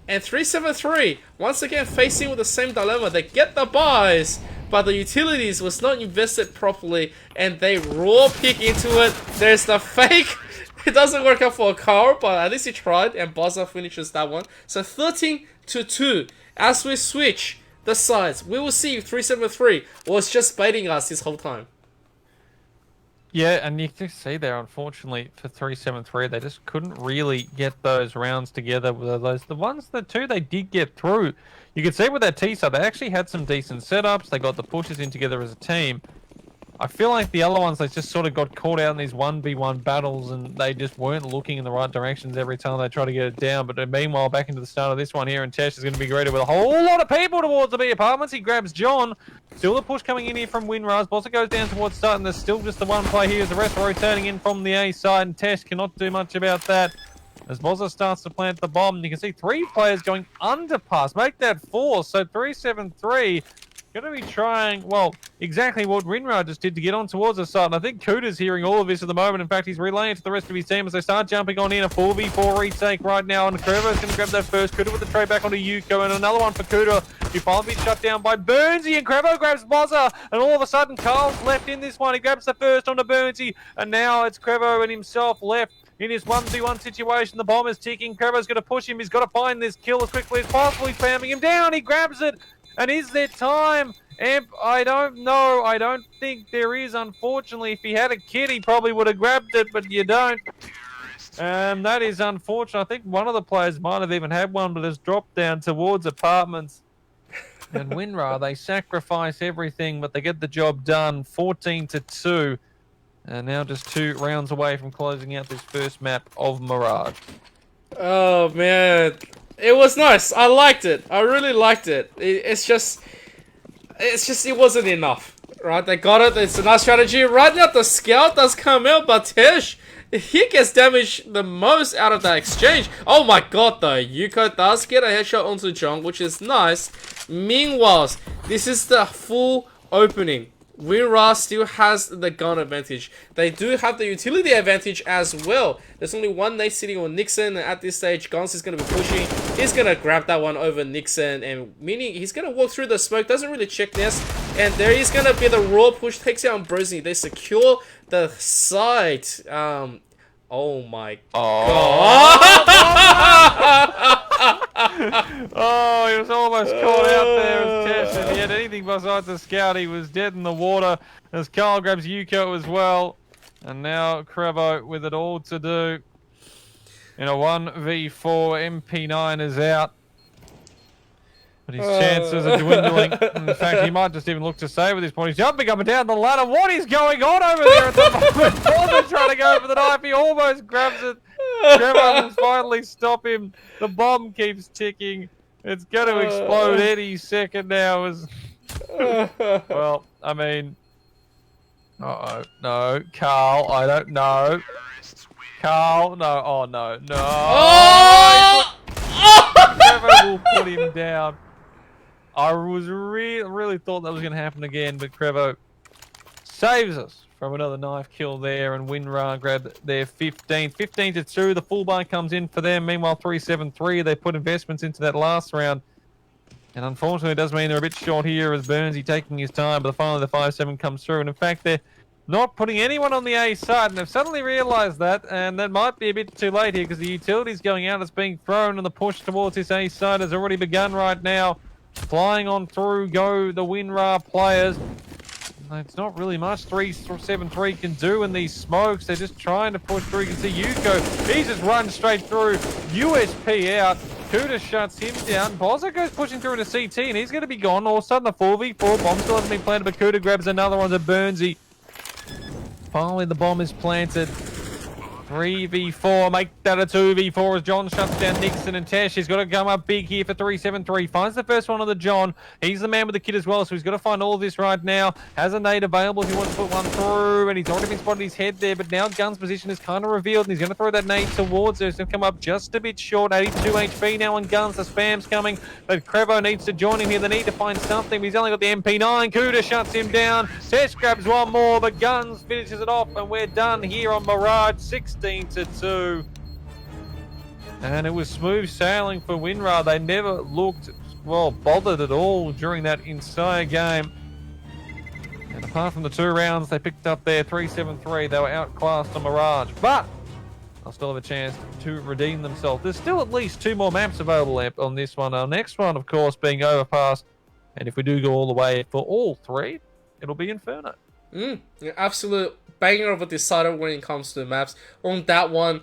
And 373, once again facing with the same dilemma. They get the buys, but the utilities was not invested properly, and they raw pick into it. There's the fake. It doesn't work out for a car, but at least he tried, and Buzzer finishes that one. So 13-2. As we switch the sides, we will see if 373 was just baiting us this whole time. Yeah, and you can see there, unfortunately, for 373, they just couldn't really get those rounds together. The 2 they did get through. You can see with that T-side, they actually had some decent setups. They got the pushes in together as a team. I feel like the other ones, they just sort of got caught out in these 1v1 battles, and they just weren't looking in the right directions every time they tried to get it down. But meanwhile, back into the start of this one here, and Tesh is going to be greeted with a whole lot of people towards the B apartments. He grabs John. Still the push coming in here from Winraz. Bossa goes down towards start, and there's still just the one play here as the rest rotating in from the A side, and Tesh cannot do much about that. As Bossa starts to plant the bomb, you can see 3 players going underpass. Make that 4, so 373... going to be trying, well, exactly what Rinrad just did to get on towards the side. And I think Kuda's hearing all of this at the moment. In fact, he's relaying it to the rest of his team as they start jumping on in. A 4v4 retake right now. And Curvo's going to grab that first. Kuda with the trade back onto Yuko. And another one for Kuda. He finally been shut down by Burnsy. And Crevo grabs Bozza. And all of a sudden, Carl's left in this one. He grabs the first onto Burnsy. And now it's Crevo and himself left in his 1v1 situation. The bomb is ticking. Crevo's going to push him. He's got to find this kill as quickly as possible. He's spamming him down. He grabs it. And is there time? Amp, I don't know. I don't think there is, unfortunately. If he had a kit, he probably would have grabbed it, but you don't. That is unfortunate. I think one of the players might have even had one, but has dropped down towards apartments. And Winra, they sacrifice everything, but they get the job done. 14-2. And now just 2 rounds away from closing out this first map of Mirage. Oh, man. It was nice. I liked it. I really liked it. It's just it wasn't enough, right? They got it. It's a nice strategy. Right now, the scout does come out, but Tish he gets damaged the most out of that exchange. Oh my god, though. Yuko does get a headshot onto John, which is nice. Meanwhile, this is the full opening. WinRAR still has the gun advantage. They do have the utility advantage as well. There's only one nade sitting on Nixon, and at this stage, Guns is going to be pushing. He's going to grab that one over Nixon, and meaning he's going to walk through the smoke, doesn't really check this, and there is going to be the raw push, takes out Brozy. They secure the site. Oh my god. Oh, he was almost caught out there as Tesh, and he had anything besides a scout. He was dead in the water as Carl grabs Yuko as well. And now Krevo with it all to do. In a 1v4, MP9 is out. But his chances are dwindling. In fact, he might just even look to save at this point. He's jumping up and down the ladder. What is going on over there at the moment? Paul's trying to go for the knife. He almost grabs it. Trevor will finally stop him. The bomb keeps ticking. It's going to explode any second now. Well, I mean... Uh-oh. No. Carl, I don't know. Carl, no. Oh, no. No. Oh! Trevor will put him down. I was really thought that was going to happen again, but Krevo saves us from another knife kill there, and WinRAR grab their 15. 15 to 2, the full buy comes in for them. Meanwhile, 3-7-3, they put investments into that last round. And unfortunately, it does mean they're a bit short here as Burnsy taking his time, but finally the 5-7 comes through. And in fact, they're not putting anyone on the A side, and they've suddenly realised that, and that might be a bit too late here because the utility's going out, it's being thrown, and the push towards this A side has already begun right now. Flying on through go the WinRAR players. It's not really much 3-7-3 can do in these smokes. They're just trying to push through. You can see Yuko. He's just run straight through. USP out. Kuda shuts him down. Bozza goes pushing through into CT, and he's going to be gone. All of a sudden, the 4v4 bomb still hasn't been planted, but Kuda grabs another one to Burnsy. Finally, the bomb is planted. 3v4, make that a 2v4 as John shuts down Nixon, and Tesh has got to come up big here for 3-7-3. Finds the first one on the John. He's the man with the kit as well, so he's got to find all of this right now. Has a nade available if he wants to put one through, and he's already been spotted his head there, but now Gun's position is kind of revealed, and he's going to throw that nade towards her. He's going to come up just a bit short. 82 HP now on Guns. The spam's coming, but Krevo needs to join him here. They need to find something. He's only got the MP9. Kuda shuts him down. Tesh grabs one more, but Guns finishes it off, and we're done here on Mirage. 16-2, and it was smooth sailing for WinRAR. They never looked well bothered at all during that entire game, and apart from the 2 rounds they picked up there 3-7-3, they were outclassed on Mirage, but they'll still have a chance to redeem themselves. There's still at least 2 more maps available on this one. Our next one, of course, being Overpass, and if we do go all the way for all 3, it'll be Inferno. Absolute banger of a decider when it comes to the maps. On that one,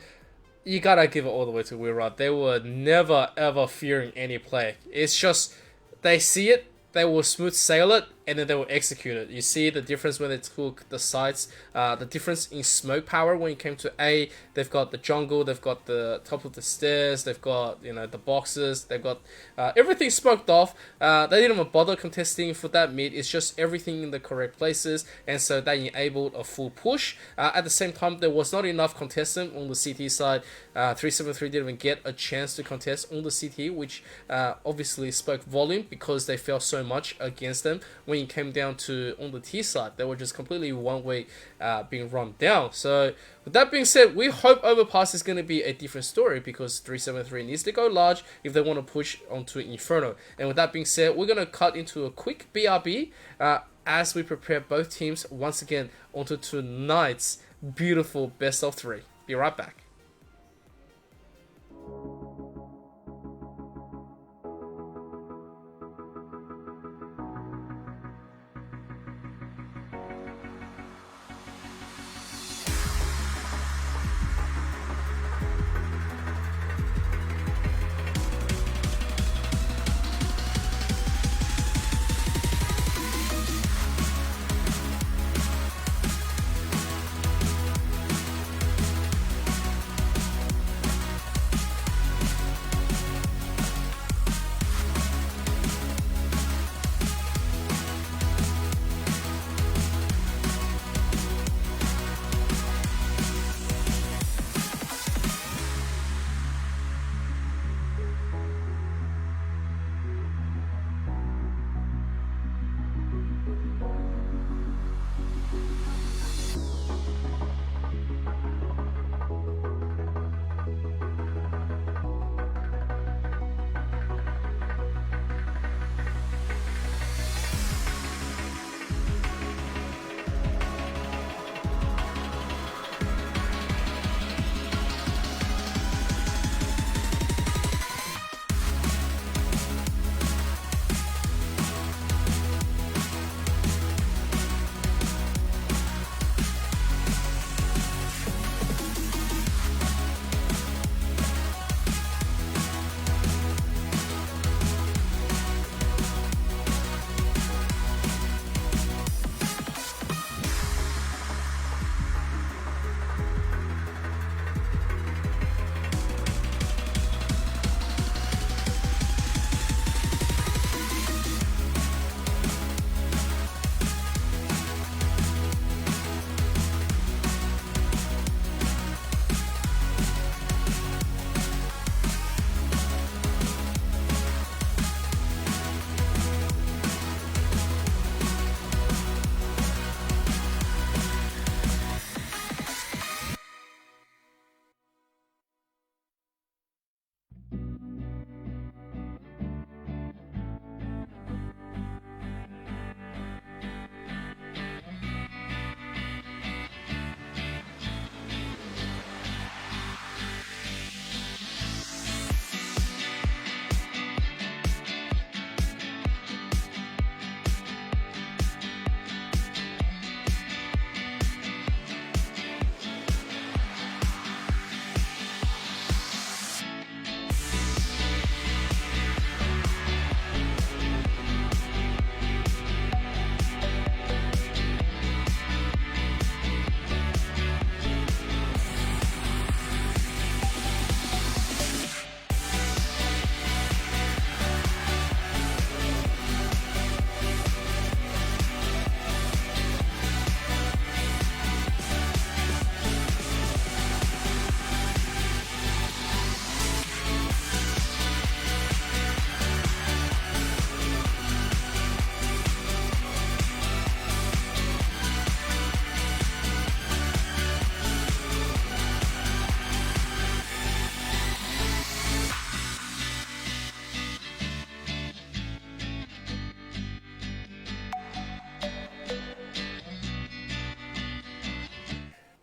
you gotta give it all the way to WinRAR. They were never ever fearing any play. It's just they see it, they will smooth sail it, and then they will execute it. You see the difference when they took the sites, the difference in smoke power when it came to A. They've got the jungle, they've got the top of the stairs, they've got the boxes, they've got everything smoked off. They didn't even bother contesting for that mid. It's just everything in the correct places, and so they enabled a full push. At the same time, there was not enough contestant on the CT side. 373 didn't even get a chance to contest on the CT, which obviously spoke volume because they felt so much against them. When it came down to on the T side, they were just completely one way being run down. So with that being said, we hope Overpass is going to be a different story because 373 needs to go large if they want to push onto Inferno. And with that being said, we're going to cut into a quick BRB as we prepare both teams once again onto tonight's beautiful best of 3. Be right back.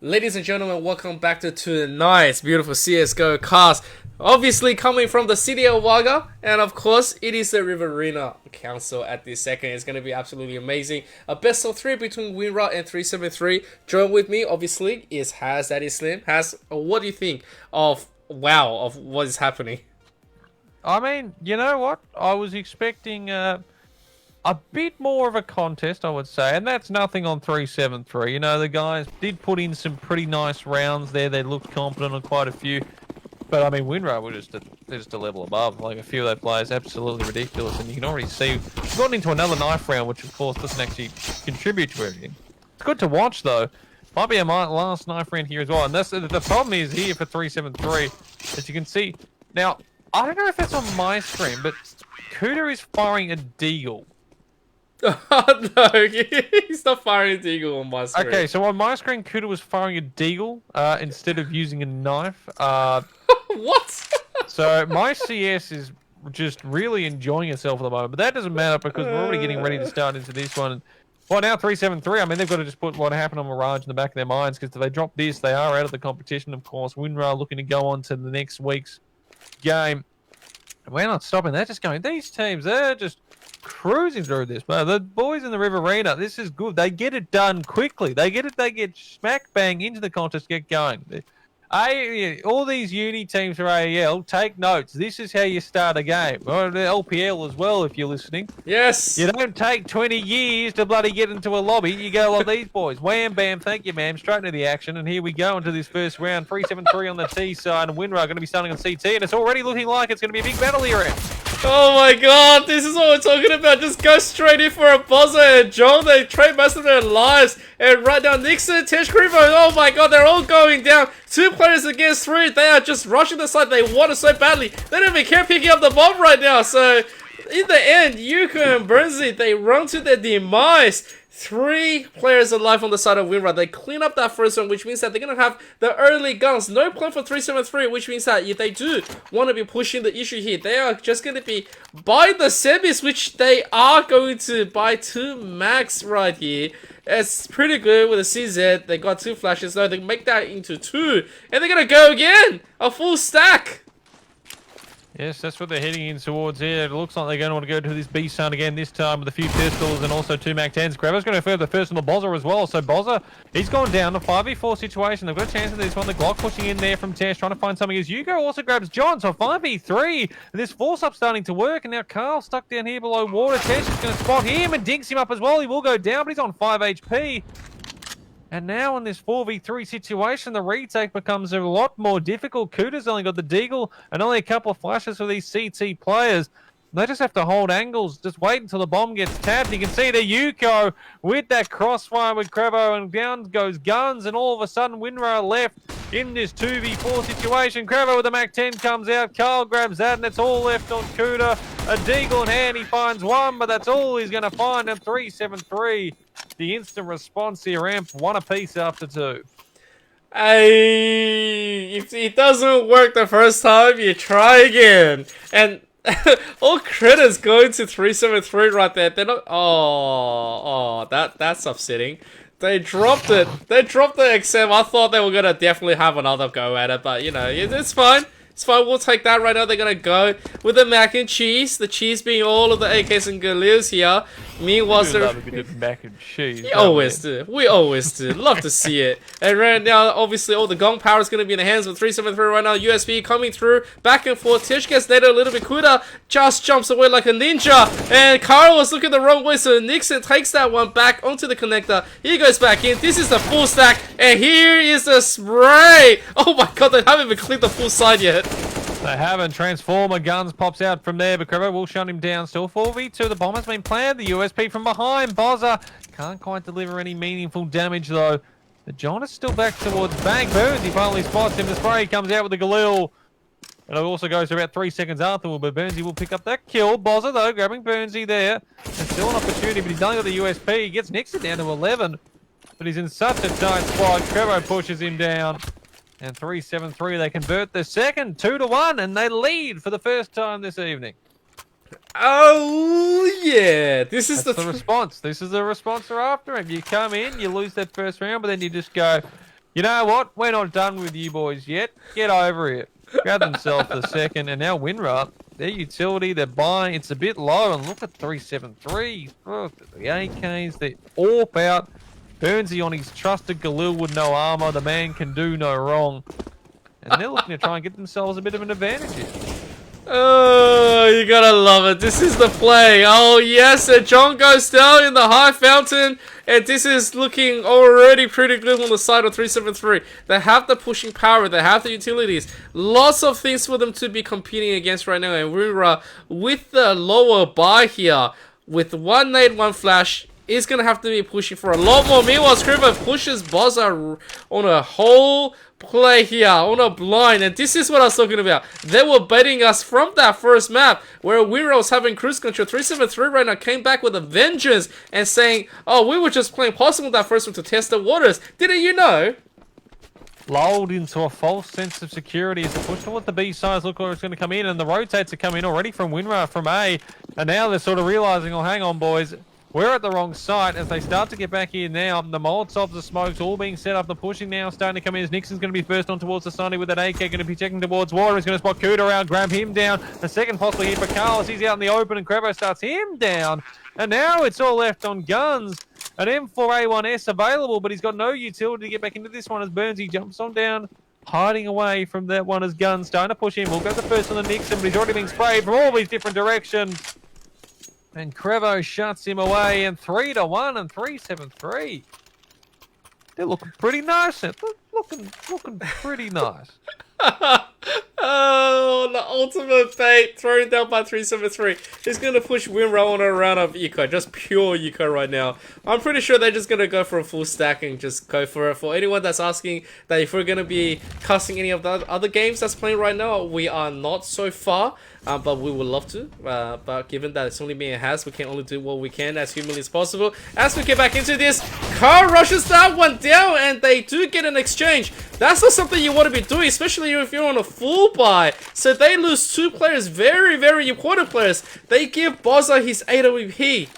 Ladies and gentlemen, welcome back to tonight's beautiful CSGO cast. Obviously coming from the city of Wagga, and of course it is the Riverina Council at this second. It's going to be absolutely amazing. A best of 3 between WinRa and 373. Join with me, obviously, is Has, that is Slim. Has, what do you think of what is happening? I mean, you know what? I was expecting a bit more of a contest, I would say, and that's nothing on 373. You know, the guys did put in some pretty nice rounds there. They looked confident on quite a few. But, I mean, WinRa were just a level above. Like, a few of their players, absolutely ridiculous. And you can already see, we've gotten into another knife round, which, of course, doesn't actually contribute to everything. It's good to watch, though. Might be a last knife round here as well. And that's, the problem is here for 373, as you can see. Now, I don't know if that's on my screen, but Kuda is firing a deagle. Oh, no, he's not firing a deagle on my screen. Okay, so on my screen, Kuda was firing a deagle instead of using a knife. What? So my CS is just really enjoying itself at the moment, but that doesn't matter because we're already getting ready to start into this one. Well, now 373, I mean, they've got to just put what happened on Mirage in the back of their minds because if they drop this, they are out of the competition, of course. WinRa looking to go on to the next week's game. We're not stopping. They're just going, these teams, they're just cruising through this. But the boys in the Riverina, this is good. They get it done quickly. They get smack bang into the contest, get going. All these uni teams for AEL, take notes. This is how you start a game. Or the LPL as well, if you're listening. Yes. You don't take 20 years to bloody get into a lobby. You go like these boys. Wham, bam, thank you, ma'am. Straight into the action. And here we go into this first round. 373 on the T side. And WinRa going to be starting on CT. And it's already looking like it's going to be a big battle here. Oh my god, this is what we're talking about. Just go straight in for a buzzer and Joel. They trade most of their lives. And right now, Nixon, Tish Creepo. Oh my god, they're all going down. 2 players against 3. They are just rushing the side. They want it so badly. They don't even care picking up the bomb right now. So, in the end, Yuko and Burnsley, they run to their demise. 3 players alive on the side of WinRa. They clean up that first one, which means that they're going to have the early guns. No plan for 373, which means that if they do want to be pushing the issue here, they are just going to be buying the semis, which they are going to buy 2 max right here. It's pretty good with a CZ. They got 2 flashes. So they make that into 2. And they're going to go again. A full stack. Yes, that's what they're heading in towards here. It looks like they're going to want to go to this B-Sun again this time with a few pistols and also 2 Mac-10s. Grabo's going to further the first on the Bozza as well. So Bozza, he's gone down to 5v4 situation. They've got a chance in this one. The Glock pushing in there from Tesh, trying to find something as Hugo also grabs John. So 5v3. And this force-up starting to work. And now Carl stuck down here below water. Tesh is going to spot him and dinks him up as well. He will go down, but he's on 5 HP. And now in this 4v3 situation, the retake becomes a lot more difficult. Kuda's only got the deagle and only a couple of flashes for these CT players. They just have to hold angles, just wait until the bomb gets tapped. You can see the Yuko with that crossfire with Cravo, and down goes Guns, and all of a sudden WinRa left in this 2v4 situation. Cravo with the Mac-10 comes out, Carl grabs that, and it's all left on Kuda. A deagle in hand, he finds 1, but that's all he's going to find, and 373. The instant response here, Amp, 1 apiece after 2. If it doesn't work the first time, you try again. And all credits going to 373 right there. They're not. That's upsetting. They dropped it. They dropped the XM. I thought they were gonna definitely have another go at it, but you know, it's fine. It's fine, we'll take that right now. They're going to go with the mac and cheese. The cheese being all of the AKs and Galils here. Meanwhile, we love a bit of mac and cheese. We always do. We always do. Love to see it. And right now, obviously, all the gong power is going to be in the hands of 373 right now. USB coming through. Back and forth. Tish gets netted a little bit. Kuda just jumps away like a ninja. And Carl was looking the wrong way, so Nixon takes that one back onto the connector. He goes back in. This is the full stack. And here is the spray. Oh my god, they haven't even cleared the full side yet. They haven't. Transformer Guns pops out from there, but Crebo will shut him down. Still 4v2. The bomb has been planted. The USP from behind. Bozza can't quite deliver any meaningful damage, though. The John is still back towards Bang. Burns, he finally spots him. The spray comes out with the Galil. And it also goes for about 3 seconds afterward, but Burnsy will pick up that kill. Bozza, though, grabbing Burnsy there. And still an opportunity, but he's only got the USP. He gets Nixon down to 11. But he's in such a tight spot. Crebo pushes him down. And 373, they convert the second 2-1, and they lead for the first time this evening. Oh yeah, this is the response. This is the response they're after. If you come in, you lose that first round, but then you just go, You know what? We're not done with you boys yet. Get over it. Grab themselves the second, and now Winra, their utility, they're buying. It's a bit low, and look at 373. Look at the AKs, they're AWP out. Burnsy on his trusted Galil with no armor. The man can do no wrong. And they're looking to try and get themselves a bit of an advantage here. Oh, you gotta love it. This is the play. Oh, yes, and John goes down in the high fountain. And this is looking already pretty good on the side of 373. They have the pushing power. They have the utilities. Lots of things for them to be competing against right now. And we're with the lower buy here, with 1 nade, 1 flash, is going to have to be pushing for a lot more. Meanwhile, Scriver pushes Bozza on a whole play here, on a blind. And this is what I was talking about. They were baiting us from that first map, where Wiro was having cruise control. 373 right now came back with a vengeance and saying, oh, we were just playing possum with that first one to test the waters. Didn't you know? Lulled into a false sense of security as they push towards the B sides. Look where it's going to come in, and the rotates are coming in already from Winra from A. And now they're sort of realizing, oh, hang on, boys. We're at the wrong site as they start to get back here now. The Molotovs, the smokes all being set up. The pushing now starting to come in as Nixon's going to be first on towards the Sunny with that AK. Going to be checking towards water. He's going to spot Kuda around, grab him down. The second possibly hit for Carlos. He's out in the open and Crevo starts him down. And now it's all left on guns. An M4A1S available, but he's got no utility to get back into this one as Burnsy jumps on down. Hiding away from that one as guns. Starting to push him. We'll go the first on the Nixon, but he's already being sprayed from all these different directions. And Crevo shuts him away, and 3-1 and 373. They're looking pretty nice. Looking pretty nice. Oh, the ultimate bait thrown down by 373. He's going to push Winra on a round of eco, just pure eco right now. I'm pretty sure they're just going to go for a full stack and just go for it. For anyone that's asking that if we're going to be cussing any of the other games that's playing right now, we are not so far. But we would love to. But given that it's only me and Has, we can only do what we can as humanly as possible. As we get back into this, Carl rushes that one down, and they do get an exchange. That's not something you want to be doing, especially if you're on a full buy. So they lose 2 players, very, very important players. They give Bozza his AWP.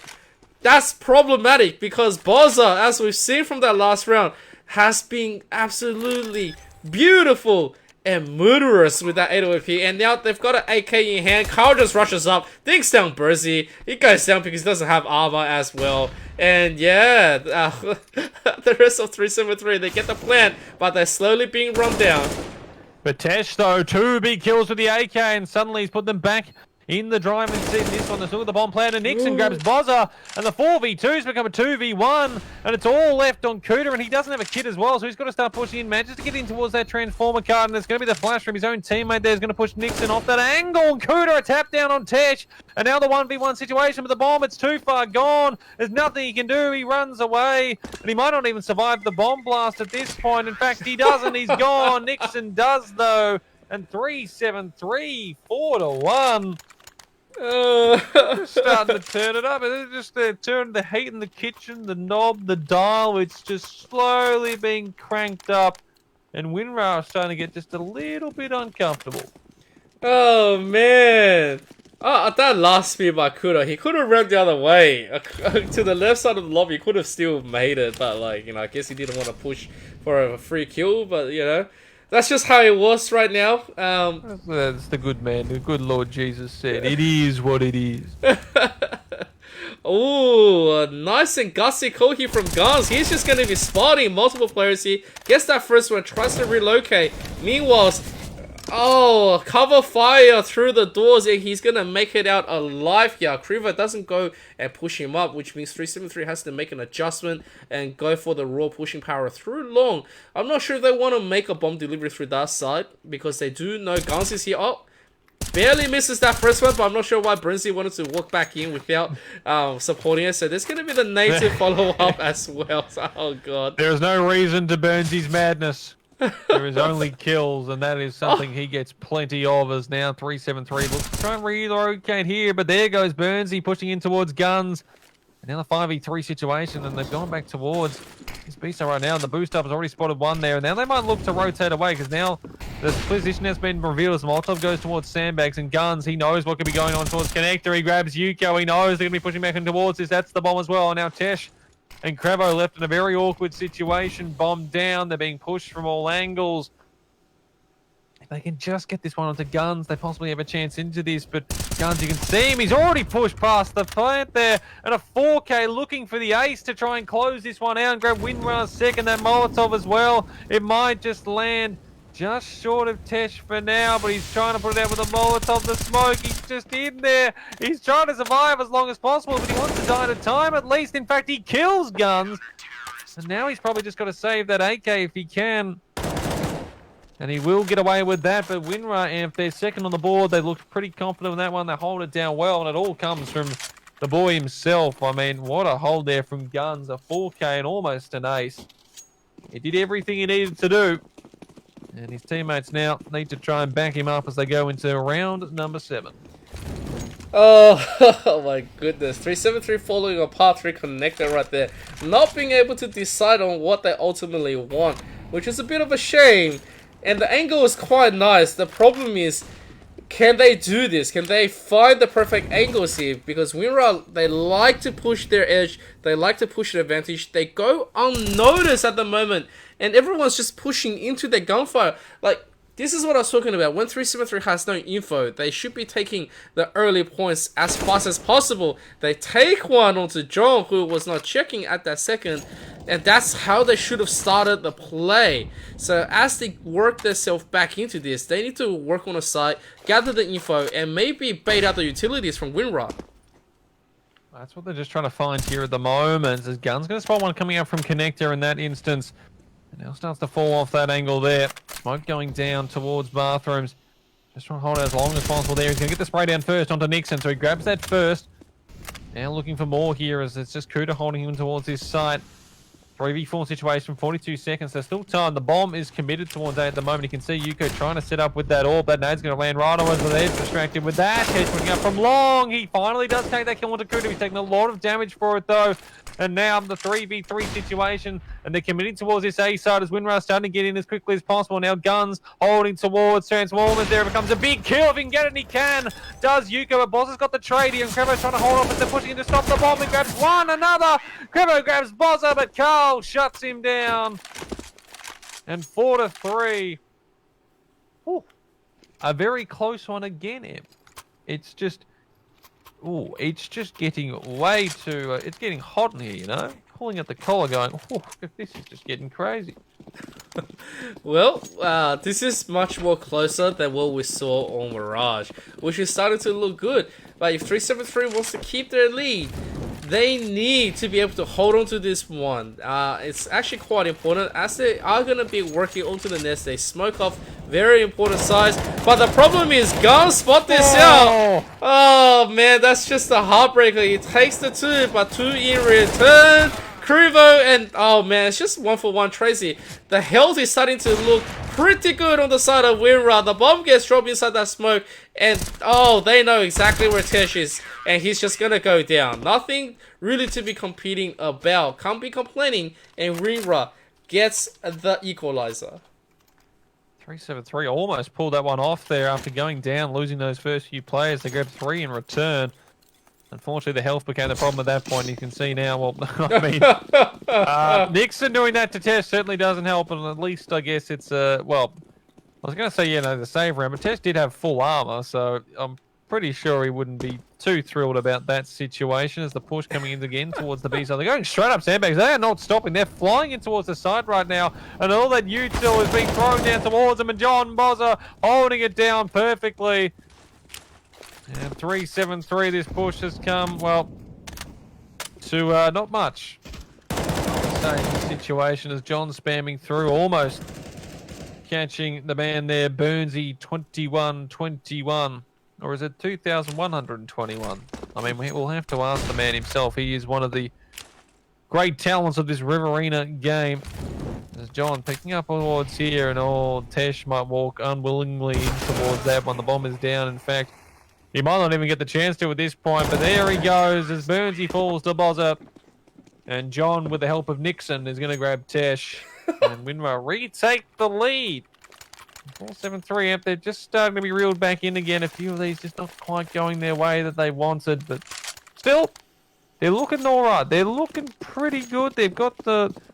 That's problematic because Bozza, as we've seen from that last round, has been absolutely beautiful and murderous with that AWP, and now they've got an AK in hand. Carl just rushes up, thinks down Burzy. He goes down because he doesn't have armor as well. And yeah, the rest of 373, they get the plant, but they're slowly being run down. But Tesh, though, 2 big kills with the AK, and suddenly he's put them back in the driving seat. This one, the look at the bomb plan, and Nixon grabs Bozza, and the 4v2's become a 2v1, and it's all left on Kuda, and he doesn't have a kit as well, so he's got to start pushing in, man, just to get in towards that transformer card, and there's going to be the flash from his own teammate there. He's going to push Nixon off that angle, and Kuda a tap down on Tesh, and now the 1v1 situation with the bomb, it's too far gone. There's nothing he can do. He runs away, and he might not even survive the bomb blast at this point. In fact, he doesn't. He's gone. Nixon does, though, and 373, 4-1. Just starting to turn it up. They're just turning the heat in the kitchen, the knob, the dial. It's just slowly being cranked up, and Winra is starting to get just a little bit uncomfortable. Oh man! Oh, that last speed by Kuda, he could have run the other way to the left side of the lobby. He could have still made it, but like, you know, I guess he didn't want to push for a free kill. But you know, that's just how it was right now. That's the good man, the good Lord Jesus said. It is what it is. Oh, nice and gutsy call here from Guns. He's just going to be spotting multiple players here. Gets that first one, tries to relocate. Meanwhile, oh, cover fire through the doors, and he's going to make it out alive here. Kriva doesn't go and push him up, which means 373 has to make an adjustment and go for the raw pushing power through long. I'm not sure if they want to make a bomb delivery through that side, because they do know Guns is here. Oh, barely misses that first one, but I'm not sure why Brinsley wanted to walk back in without supporting it. So there's going to be the native follow-up as well. Oh, God. There is no reason to Burnsy's madness. There is only kills, and that is something he gets plenty of. As now 373 looks to try and relocate here, but there goes Burnsy pushing in towards Guns. And now the 5v3 situation, and they've gone back towards this beast right now. And the boost up has already spotted one there, and now they might look to rotate away because now the position has been revealed as Molotov goes towards Sandbags and Guns. He knows what could be going on towards Connector. He grabs Yuko. He knows they're going to be pushing back in towards this. That's the bomb as well. And now Tesh And Cravo left in a very awkward situation. Bomb down. They're being pushed from all angles. If they can just get this one onto Guns, they possibly have a chance into this. But Guns, you can see him. He's already pushed past the plant there. And a 4K looking for the ace to try and close this one out and grab Windrunner second. That Molotov as well. It might just land just short of Tesh for now, but he's trying to put it out with a Molotov. The smoke, he's just in there. He's trying to survive as long as possible, but he wants to die at a time at least. In fact, he kills Guns. And now he's probably just got to save that AK if he can. And he will get away with that, but Winra, if they're second on the board, they look pretty confident in that one. They hold it down well, and it all comes from the boy himself. I mean, what a hold there from Guns. A 4K and almost an ace. He did everything he needed to do. And his teammates now need to try and back him up as they go into round number 7. Oh, oh my goodness. 373 following a par 3 connector right there. Not being able to decide on what they ultimately want, which is a bit of a shame. And the angle is quite nice. The problem is, can they do this? Can they find the perfect angles here? Because Winra, they like to push their edge. They like to push their advantage. They go unnoticed at the moment. And everyone's just pushing into their gunfire. Like, this is what I was talking about. When 373 has no info, they should be taking the early points as fast as possible. They take one onto John, who was not checking at that second. And that's how they should have started the play. So as they work themselves back into this, they need to work on the site, gather the info, and maybe bait out the utilities from Winra. That's what they're just trying to find here at the moment. As Gun's going to spot one coming out from Connector in that instance. And now starts to fall off that angle there. Smoke going down towards bathrooms. Just trying to hold it as long as possible there. He's going to get the spray down first onto Nixon. So he grabs that first. Now looking for more here as it's just Kuda holding him towards his site. 3v4 situation, 42 seconds. There's still time. The bomb is committed towards A at the moment. You can see Yuko trying to set up with that orb. That nade's going to land right on the edge, distracted with that. He's putting up from long. He finally does take that kill onto Kuda. He's taking a lot of damage for it, though. And now the 3v3 situation, and they're committing towards this A side as Winra starting to get in as quickly as possible. Now Guns holding towards Transformers. There becomes a big kill. If he can get it, and he can. Does Yuko, but Boz has got the trade here, and Crebo's trying to hold off as they're pushing in to stop the bomb. He grabs one, another. Crebo grabs Bozza, but Carl shuts him down. And 4-3. Ooh, a very close one again, Em. It's just... Ooh, it's just getting way too... it's getting hot in here, you know? Pulling at the collar going, oh, this is just getting crazy. Well, this is much more closer than what we saw on Mirage, which is starting to look good. But if 373 wants to keep their lead, they need to be able to hold on to this one. It's actually quite important as they are going to be working onto the nest. They smoke off very important size. But the problem is Gun spot this out. Oh man, that's just a heartbreaker. He takes the 2, but 2 in return. Krivo and oh man, it's just 1-for-1 Tracy. The health is starting to look pretty good on the side of Winra. The bomb gets dropped inside that smoke, and oh, they know exactly where Tesh is, and he's just gonna go down. Nothing really to be competing about. Can't be complaining, and Winra gets the equalizer. 373 almost pulled that one off there after going down, losing those first few players. They grabbed 3 in return. Unfortunately, the health became the problem at that point. You can see now, well, I mean, Nixon doing that to Tesh certainly doesn't help, and at least I guess it's, well, I was going to say, you know, the save round, but Tesh did have full armor, so I'm pretty sure he wouldn't be too thrilled about that situation as the push coming in again towards the B side. They're going straight up sandbags. They are not stopping. They're flying in towards the side right now, and all that util is being thrown down towards them, and John Bozza holding it down perfectly. And 3-7-3, this push has come, well, to not much. Same situation as John spamming through, almost catching the man there, Burnsy, 21-21. Or is it 2,121? I mean, we'll have to ask the man himself. He is one of the great talents of this Riverina game. As John picking up towards here, and Tesh might walk unwillingly in towards that one. The bomb is down, in fact. He might not even get the chance to at this point, but there he goes as Burnsy falls to Bozza. And John, with the help of Nixon, is going to grab Tesh. And Winra retake the lead. 4-7-3 amp. They're just starting to be reeled back in again. A few of these just not quite going their way that they wanted, but still, They're looking all right. They're looking pretty good. They've got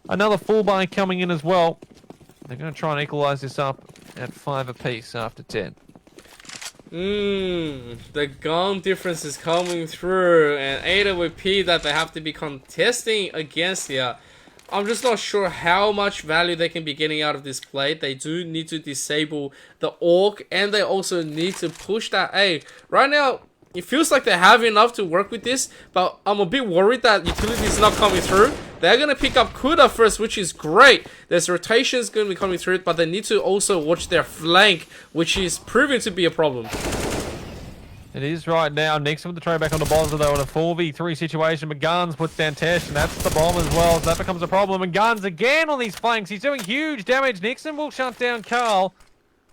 another full buy coming in as well. They're going to try and equalize this up at 5 apiece after 10. The gun difference is coming through, and AWP that they have to be contesting against here. I'm just not sure how much value they can be getting out of this play. They do need to disable the AUG, and they also need to push that A. Right now, it feels like they have enough to work with this, but I'm a bit worried that utility is not coming through. They're going to pick up Kuda first, which is great. There's rotations going to be coming through, but they need to also watch their flank, which is proving to be a problem. It is right now. Nixon with the trade back on the Bozza though in a 4v3 situation, but Guns puts down Tesh, and that's the bomb as well, so that becomes a problem. And Guns again on these flanks. He's doing huge damage. Nixon will shut down Carl.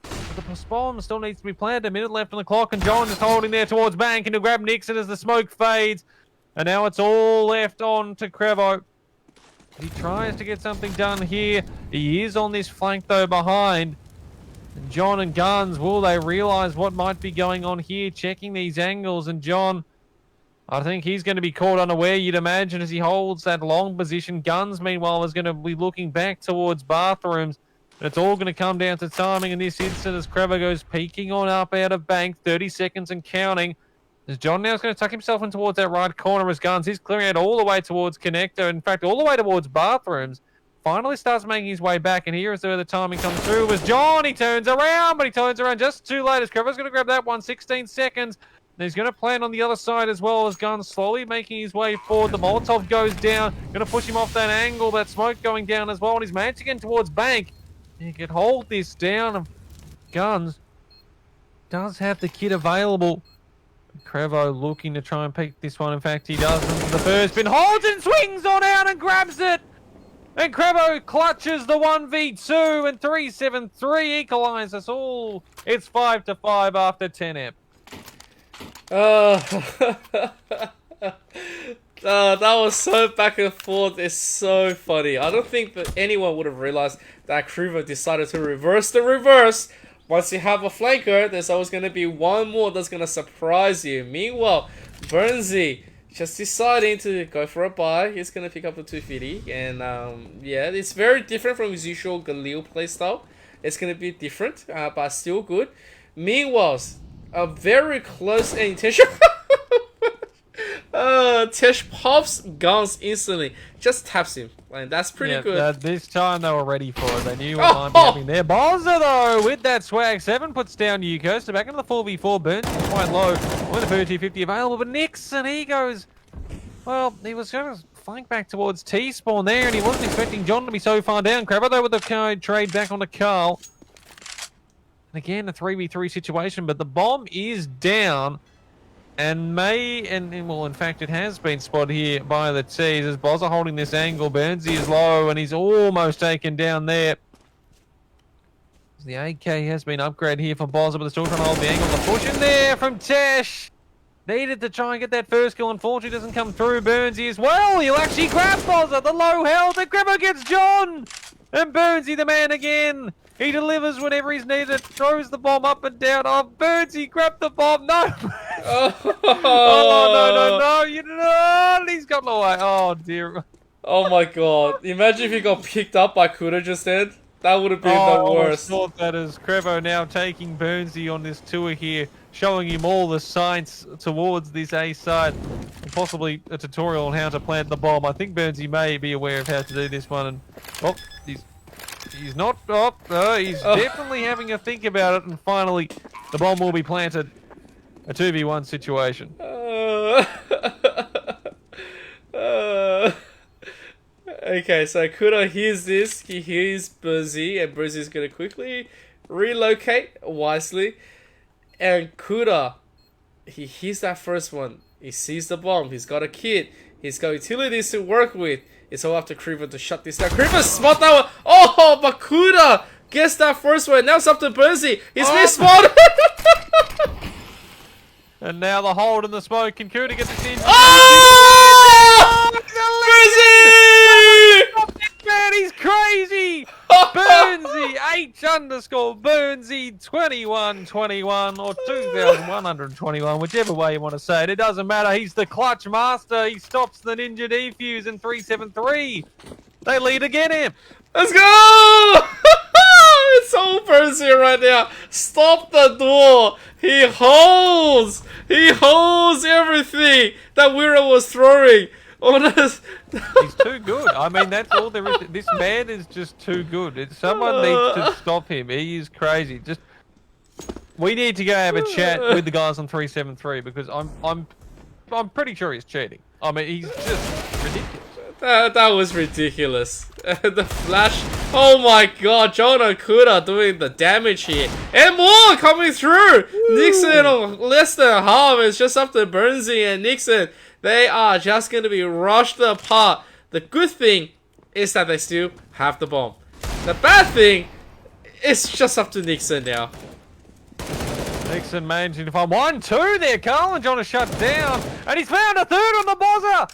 But the bomb still needs to be planted. A minute left on the clock, and John is holding there towards Bank, and he'll grab Nixon as the smoke fades. And now it's all left on to Crevo. He tries to get something done here. He is on this flank though behind. And John and Guns, will they realize what might be going on here? Checking these angles, and John, I think he's going to be caught unaware, you'd imagine, as he holds that long position. Guns, meanwhile, is going to be looking back towards bathrooms. And it's all going to come down to timing in this instant as Crevo goes peeking on up out of Bank. 30 seconds and counting. As John now is going to tuck himself in towards that right corner as Guns. He's clearing out all the way towards Connector. In fact, all the way towards bathrooms. Finally starts making his way back, and here is where the timing comes through. As John, he turns around, but he turns around just too late as Crevo's going to grab that one. 16 seconds. And he's going to plant on the other side as well as Guns slowly making his way forward. The Molotov goes down. Going to push him off that angle. That smoke going down as well. And he's managed to get towards Bank. He can hold this down. Guns does have the kit available. Crevo looking to try and pick this one. In fact, he does. The first spin holds and swings on out and grabs it. And Crevo clutches the 1v2 and 3-7-3 equalize us all. It's 5-5 after 10 ep. That was so back and forth. It's so funny. I don't think that anyone would have realized that Crevo decided to reverse the reverse. Once you have a flanker, there's always going to be one more that's going to surprise you. Meanwhile, Burnsy just deciding to go for a buy. He's going to pick up the 250. And yeah, it's very different from his usual Galil playstyle. It's going to be different, but still good. Meanwhile, a very close and intentional... Tesh pops Guns instantly. Just taps him. And that's pretty good. This time they were ready for it. They knew what might be happening there. Bozza though, with that swag. 7 puts down Yukos. So back into the 4v4. Burns quite low. With the 250 available. But Nixon, he goes... Well, he was going to flank back towards T-spawn there. And he wasn't expecting John to be so far down. Crabber though with the trade back onto Carl. And again, a 3v3 situation. But the bomb is down. And well, in fact, it has been spotted here by the T's as Bozza holding this angle. Burnsy is low, and he's almost taken down there. The AK has been upgraded here for Bozza, but they're still trying to hold the angle. The push in there from Tesh. Needed to try and get that first kill. Unfortunately, doesn't come through. Burnsy as well. He'll actually grab Bozza. The low health. And Gribber gets John. And Burnsy, the man again. He delivers whenever he's needed. Throws the bomb up and down. Oh, Burnsy grabbed the bomb. No. No. You know, he's gotten away. Oh, dear. Oh, my God. Imagine if he got picked up by Kuda just then. That would have been the worst. I thought that as Crevo now taking Burnsy on this tour here, showing him all the signs towards this A side, and possibly a tutorial on how to plant the bomb. I think Burnsy may be aware of how to do this one. And he's not. He's definitely having a think about it. And finally, the bomb will be planted. A 2v1 situation. Okay, so Kuda hears this. He hears Burnsy, and Burnsy is going to quickly relocate wisely. And Kuda, he hears that first one. He sees the bomb. He's got a kit. He's got utilities to work with. It's all up to Creeper to shut this down. Creeper spot that one. Oh, but Kuda gets that first one. Now it's up to Burnsy. He's misspotted. And now the hold and the smoke. And Kuda gets it in. Oh! Burnsy! Man, he's crazy! Burnsy, Burnsy 2121 or 2121, whichever way you want to say it. It doesn't matter. He's the clutch master. He stops the Ninja Defuse in 373. They lead again him. Let's go! It's all Percy right now. Stop the door. He holds everything that Wira was throwing on us. He's too good. I mean, that's all there is. This man is just too good. Someone needs to stop him. He is crazy. We need to go have a chat with the guys on 373 because I'm pretty sure he's cheating. I mean, he's just ridiculous. That was ridiculous. The flash. Oh my god, John Okuda doing the damage here. And more coming through. Nixon on less than half. It's just up to Burnsy and Nixon. They are just going to be rushed apart. The good thing is that they still have the bomb. The bad thing is just up to Nixon now. Nixon managing to find 1-2 there. Carlin John is shut down. And he's found a third on the buzzer.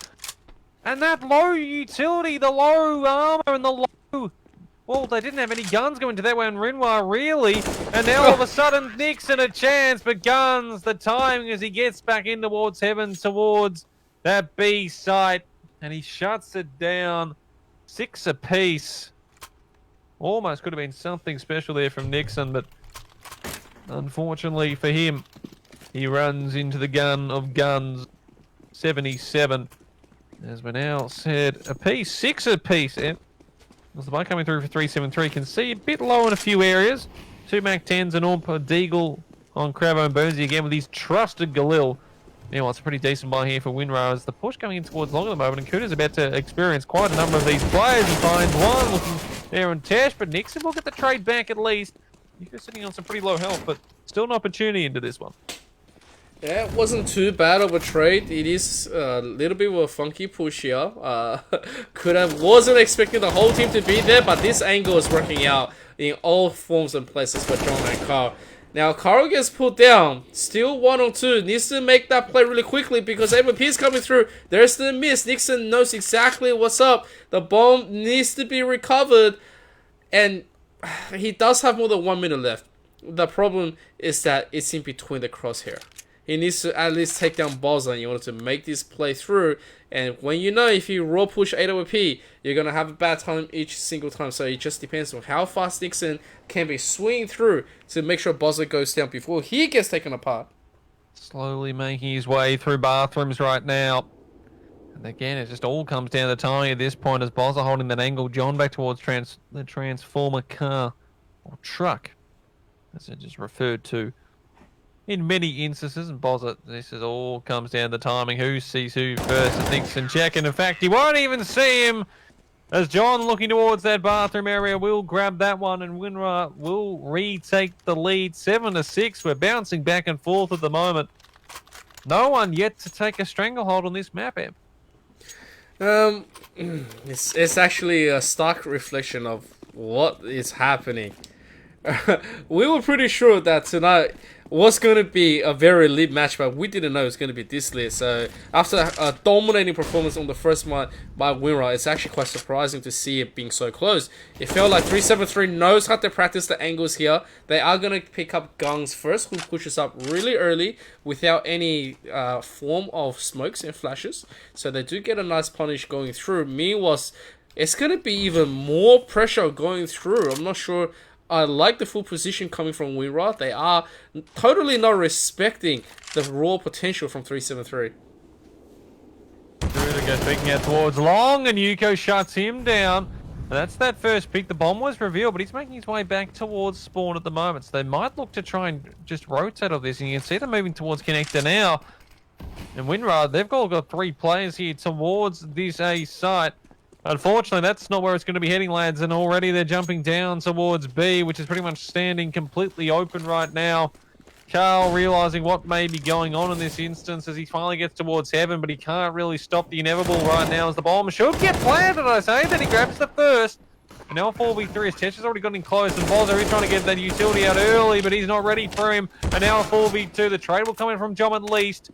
And that low utility, the low armor and the low... Well, they didn't have any guns going to that way on Rinwar, really. And now all of a sudden, Nixon a chance, but Guns, the timing as he gets back in towards heaven, towards that B site. And he shuts it down. 6 apiece. Almost could have been something special there from Nixon, but unfortunately for him, he runs into the gun of Guns. 77. As we now said, a piece, 6 apiece. As the bike coming through for 373, can see a bit low in a few areas. 2 Mac 10s and all Deagle on Crabbo and Burnsy again with his trusted Galil. Well, it's a pretty decent buy here for Winrar as the push coming in towards long at the moment, and Kuda's about to experience quite a number of these players. He finds one looking there on Tesh, but Nixon will get the trade back at least. He's sitting on some pretty low health, but still an opportunity into this one. Yeah, it wasn't too bad of a trade. It is a little bit of a funky push here. Wasn't expecting the whole team to be there, but this angle is working out in all forms and places for John and Carl. Now, Carl gets pulled down. Still 1 on 2. Needs to make that play really quickly because MVP is coming through. There's the miss. Nixon knows exactly what's up. The bomb needs to be recovered. And he does have more than 1 minute left. The problem is that it's in between the crosshair. He needs to at least take down Bozza in order to make this play through. And when you know if you raw push 8 OP, you're going to have a bad time each single time. So it just depends on how fast Nixon can be swinging through to make sure Bozza goes down before he gets taken apart. Slowly making his way through bathrooms right now. And again, it just all comes down to timing at this point as Bozza holding that angle. John back towards the transformer car or truck, as it is referred to. In many instances, and Bozza, this is all comes down to timing. Who sees who first? And Nixon checking. In fact, he won't even see him. As John looking towards that bathroom area will grab that one, and Winra will retake the lead. 7-6. We're bouncing back and forth at the moment. No one yet to take a stranglehold on this map, Em. It's actually a stark reflection of what is happening. We were pretty sure that tonight was going to be a very lit match, but we didn't know it was going to be this lit. So after a dominating performance on the first one by Winra, it's actually quite surprising to see it being so close. It felt like 373 knows how to practice the angles here. They are going to pick up Gungs first, who pushes up really early without any form of smokes and flashes. So they do get a nice punish going through. Meanwhile, it's going to be even more pressure going through. I'm not sure. I like the full position coming from Winra. They are totally not respecting the raw potential from 373. Rudiger peeking out towards long, and Yuko shuts him down. And that's that first pick. The bomb was revealed, but he's making his way back towards spawn at the moment. So they might look to try and just rotate of this. And you can see them moving towards connector now. And Winra, they've all got 3 players here towards this A site. Unfortunately, that's not where it's going to be heading, lads, and already they're jumping down towards B, which is pretty much standing completely open right now. Carl realizing what may be going on in this instance as he finally gets towards heaven, but he can't really stop the inevitable right now as the bomb should get planted, I say. Then he grabs the first. And now 4v3 as Tesh has already gotten close, and Bozza is trying to get that utility out early, but he's not ready for him. And now 4v2. The trade will come in from John at least.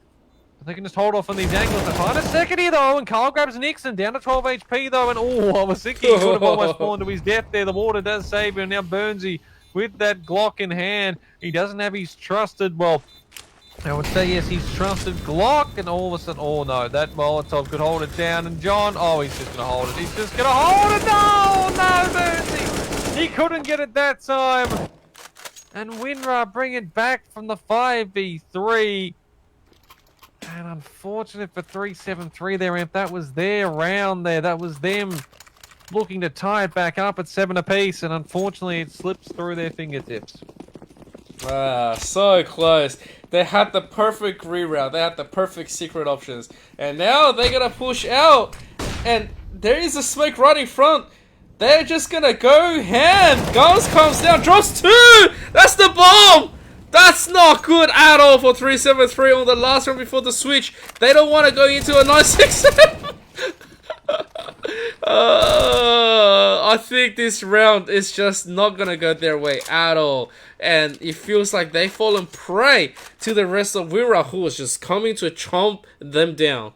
They can just hold off on these angles. They find a second here, though, and Carl grabs Nixon down to 12 HP, though, and I was thinking he would have almost fallen to his death there. The water does save him, and now Burnsy with that Glock in hand. He doesn't have his trusted, well, I would say yes, he's trusted Glock, and all of a sudden, oh no, that Molotov could hold it down, and John, oh, he's just gonna hold it. He's just gonna hold it. No mercy. He couldn't get it that time. And Winra bring it back from the 5v3. And unfortunate for 373 there, Imp. That was their round there. That was them looking to tie it back up at 7 apiece, and unfortunately it slips through their fingertips. Ah, so close. They had the perfect reroute. They had the perfect secret options. And now they're gonna push out. And there is a smoke right in front. They're just gonna go ham. Guns comes down, drops 2! That's the bomb! That's not good at all for 373 on the last round before the switch. They don't want to go into a 967. I think this round is just not gonna go their way at all, and it feels like they've fallen prey to the rest of Wira, who was just coming to chomp them down.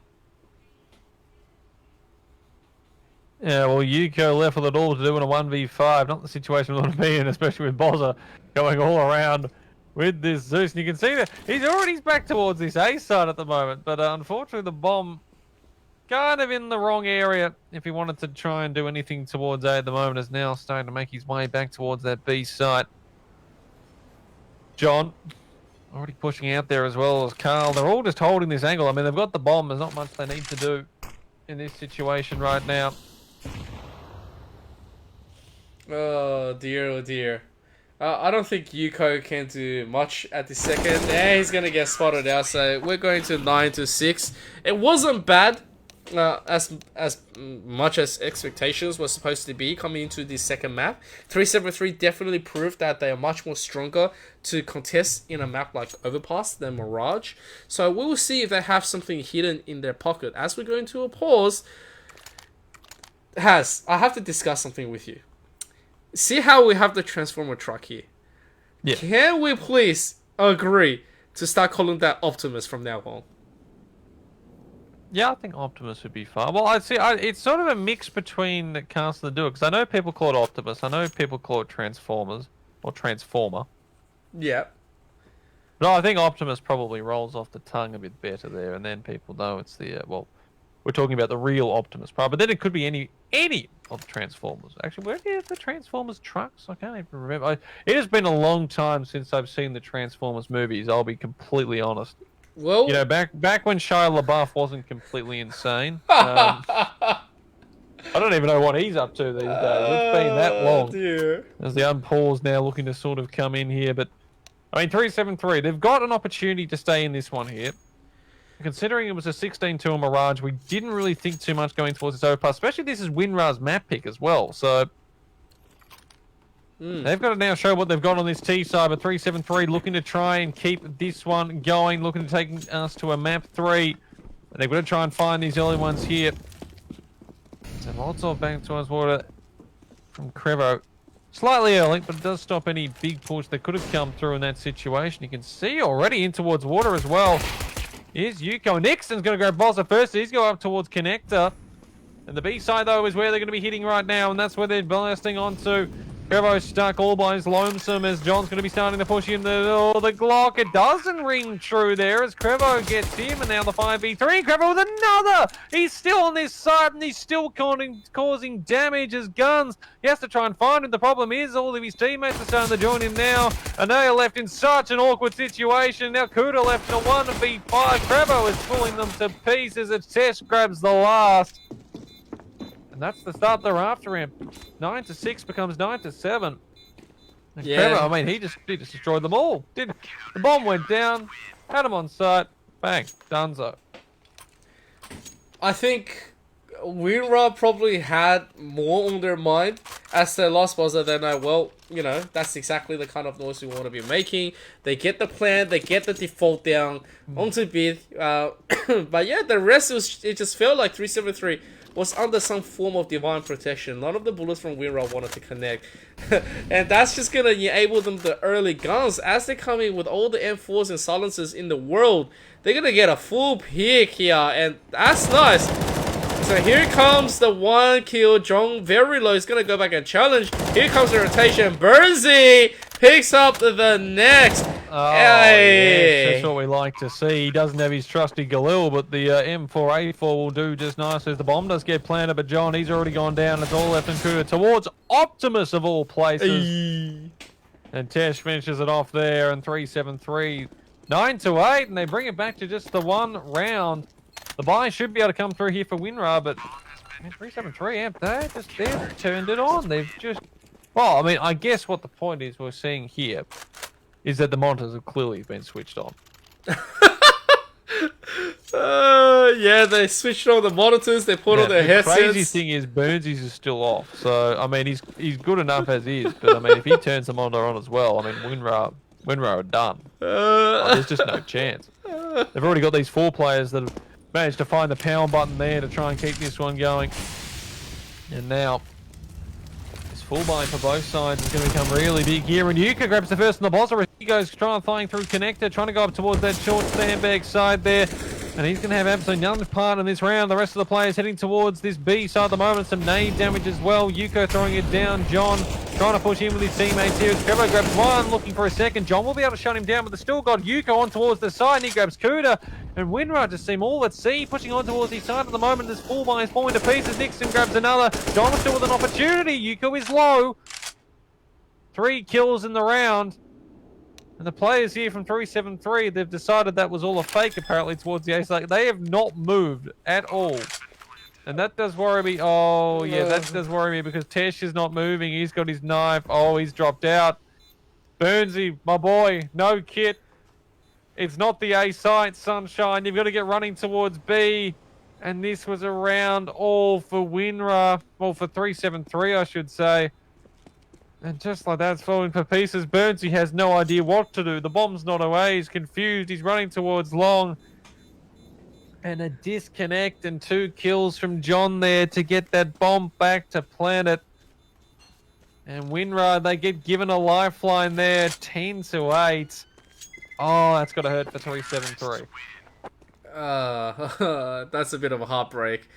Yeah, well, Yuko left with it all to do in a 1v5. Not the situation we want to be in, especially with Bozza going all around with this Zeus. And you can see that he's back towards this A side at the moment, but unfortunately the bomb kind of in the wrong area if he wanted to try and do anything towards A at the moment, is now starting to make his way back towards that B site. John already pushing out there as well as Carl. They're all just holding this angle. I mean, they've got the bomb. There's not much they need to do in this situation right now. Oh dear, oh dear. I don't think Yuko can do much at the second. Yeah, he's gonna get spotted out, so we're going to 9-6. It wasn't bad, as much as expectations were supposed to be coming into the second map. 373 definitely proved that they are much more stronger to contest in a map like Overpass than Mirage. So we will see if they have something hidden in their pocket. As we go into a pause, I have to discuss something with you. See how we have the Transformer truck here? Yeah. Can we please agree to start calling that Optimus from now on? Yeah, I think Optimus would be fine. Well, I'd say it's sort of a mix between the cast and the Duo, because I know people call it Optimus, I know people call it Transformers, or Transformer. Yeah. But I think Optimus probably rolls off the tongue a bit better there, and then people know it's the, well, we're talking about the real Optimus Prime, but then it could be any of the Transformers. Actually, where do you have the Transformers trucks? I can't even remember. It has been a long time since I've seen the Transformers movies, I'll be completely honest. Well, you know, back when Shia LaBeouf wasn't completely insane. I don't even know what he's up to these days. It's been that long. Dear. As the unpause now looking to sort of come in here, but I mean 373, they've got an opportunity to stay in this one here. Considering it was a 16-2 on Mirage, we didn't really think too much going towards this overpass, especially this is Winra's map pick as well, so they've got to now show what they've got on this T side, but 373 looking to try and keep this one going, looking to take us to a map 3. And they've got to try and find these early ones here. So lots of back towards water from Crevo. Slightly early, but it does stop any big push that could have come through in that situation. You can see already in towards water as well. Here's Yuko. Nixon's going to grab Bozza first. He's going up towards Connector. And the B side, though, is where they're going to be hitting right now, and that's where they're blasting onto. Crevo's stuck all by his lonesome as John's going to be starting to push him. The Glock, it doesn't ring true there as Crevo gets him, and now the 5v3. Crevo with another! He's still on this side, and he's still causing damage as guns. He has to try and find him. The problem is all of his teammates are starting to join him now, and they are left in such an awkward situation. Now Kuda left in a 1v5. Crevo is pulling them to pieces as Tess grabs the last. And that's the start they're after him. 9-6 becomes 9-7. And Yeah. Crevo, I mean, he just destroyed them all. The bomb went down, had him on site, bang, donezo. I think Winra probably had more on their mind as they lost Bozza than well, you know, that's exactly the kind of noise we want to be making. They get the plan, they get the default down onto bid. But yeah, the rest it just felt like 373 was under some form of divine protection. None of the bullets from Winra wanted to connect. And that's just going to enable them the early guns. As they come in with all the M4s and silencers in the world, they're going to get a full pick here. And that's nice. So here comes the 1 kill. Jong very low. He's going to go back and challenge. Here comes the rotation. Burnsy picks up the next. Oh, yes, that's what we like to see. He doesn't have his trusty Galil, but the M4A4 will do just nice as the bomb does get planted. But John, he's already gone down. It's all left and Kuda towards Optimus of all places. And Tesh finishes it off there, and 3-7-3, 9-8, and they bring it back to just the 1 round. The buy should be able to come through here for Winra, but 3-7-3, they've turned it on. They've just, well, I mean, I guess what the point is we're seeing here is that the monitors have clearly been switched on. Yeah, they switched on the monitors. They put on their headsets. The crazy thing is Burnsies is still off. So, I mean, he's good enough as is. But, I mean, if he turns the monitor on as well, I mean, Winra are done. There's just no chance. They've already got these 4 players that have managed to find the power button there to try and keep this one going. And now, this full buy for both sides is going to become really big here. And Yuka grabs the first on the boss. He goes flying through connector, trying to go up towards that short sandbag side there. And he's going to have absolutely none part in this round. The rest of the players heading towards this B side at the moment. Some nade damage as well. Yuko throwing it down. John trying to push in with his teammates here. Trevor grabs one, looking for a second. John will be able to shut him down, but they've still got Yuko on towards the side. And he grabs Kuda. And Winra just seem all at sea, pushing on towards his side at the moment. This full buy is falling to pieces. Nixon grabs another. John is still with an opportunity. Yuko is low. 3 kills in the round. And the players here from 373, they've decided that was all a fake, apparently, towards the ace. Like, they have not moved at all. And that does worry me. Oh, yeah, that does worry me because Tesh is not moving. He's got his knife. Oh, he's dropped out. Burnsy, my boy, no kit. It's not the A site, Sunshine. You've got to get running towards B. And this was a round all for Winra. Well, for 373, I should say. And just like that, it's falling for pieces. Burnsy has no idea what to do. The bomb's not away. He's confused. He's running towards long. And a disconnect and 2 kills from John there to get that bomb back to planet. And Winra, they get given a lifeline there. 10-8. Oh, that's got to hurt for 373. That's a bit of a heartbreak.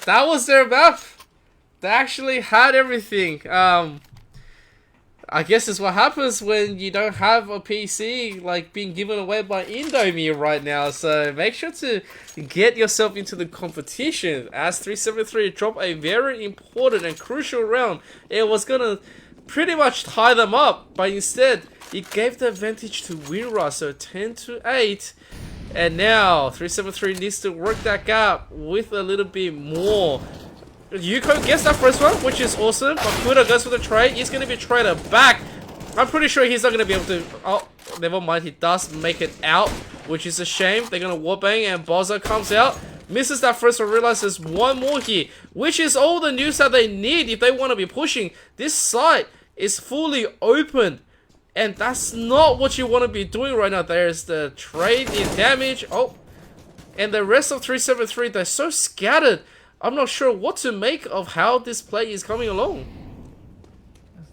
That was their map. They actually had everything. I guess it's what happens when you don't have a PC like being given away by Indomie right now. So make sure to get yourself into the competition as 373 dropped a very important and crucial round. It was gonna pretty much tie them up, but instead it gave the advantage to Winra. So 10-8. And now 373 needs to work that gap with a little bit more. Yuko gets that first one, which is awesome. But Kuda goes for the trade. He's going to be traded back. I'm pretty sure he's not going to be able to... Oh, never mind. He does make it out, which is a shame. They're going to warbang and Bozza comes out. Misses that first one. Realizes one more here, which is all the news that they need if they want to be pushing. This site is fully open. And that's not what you want to be doing right now. There's the trade in damage. Oh. And the rest of 373, they're so scattered. I'm not sure what to make of how this play is coming along.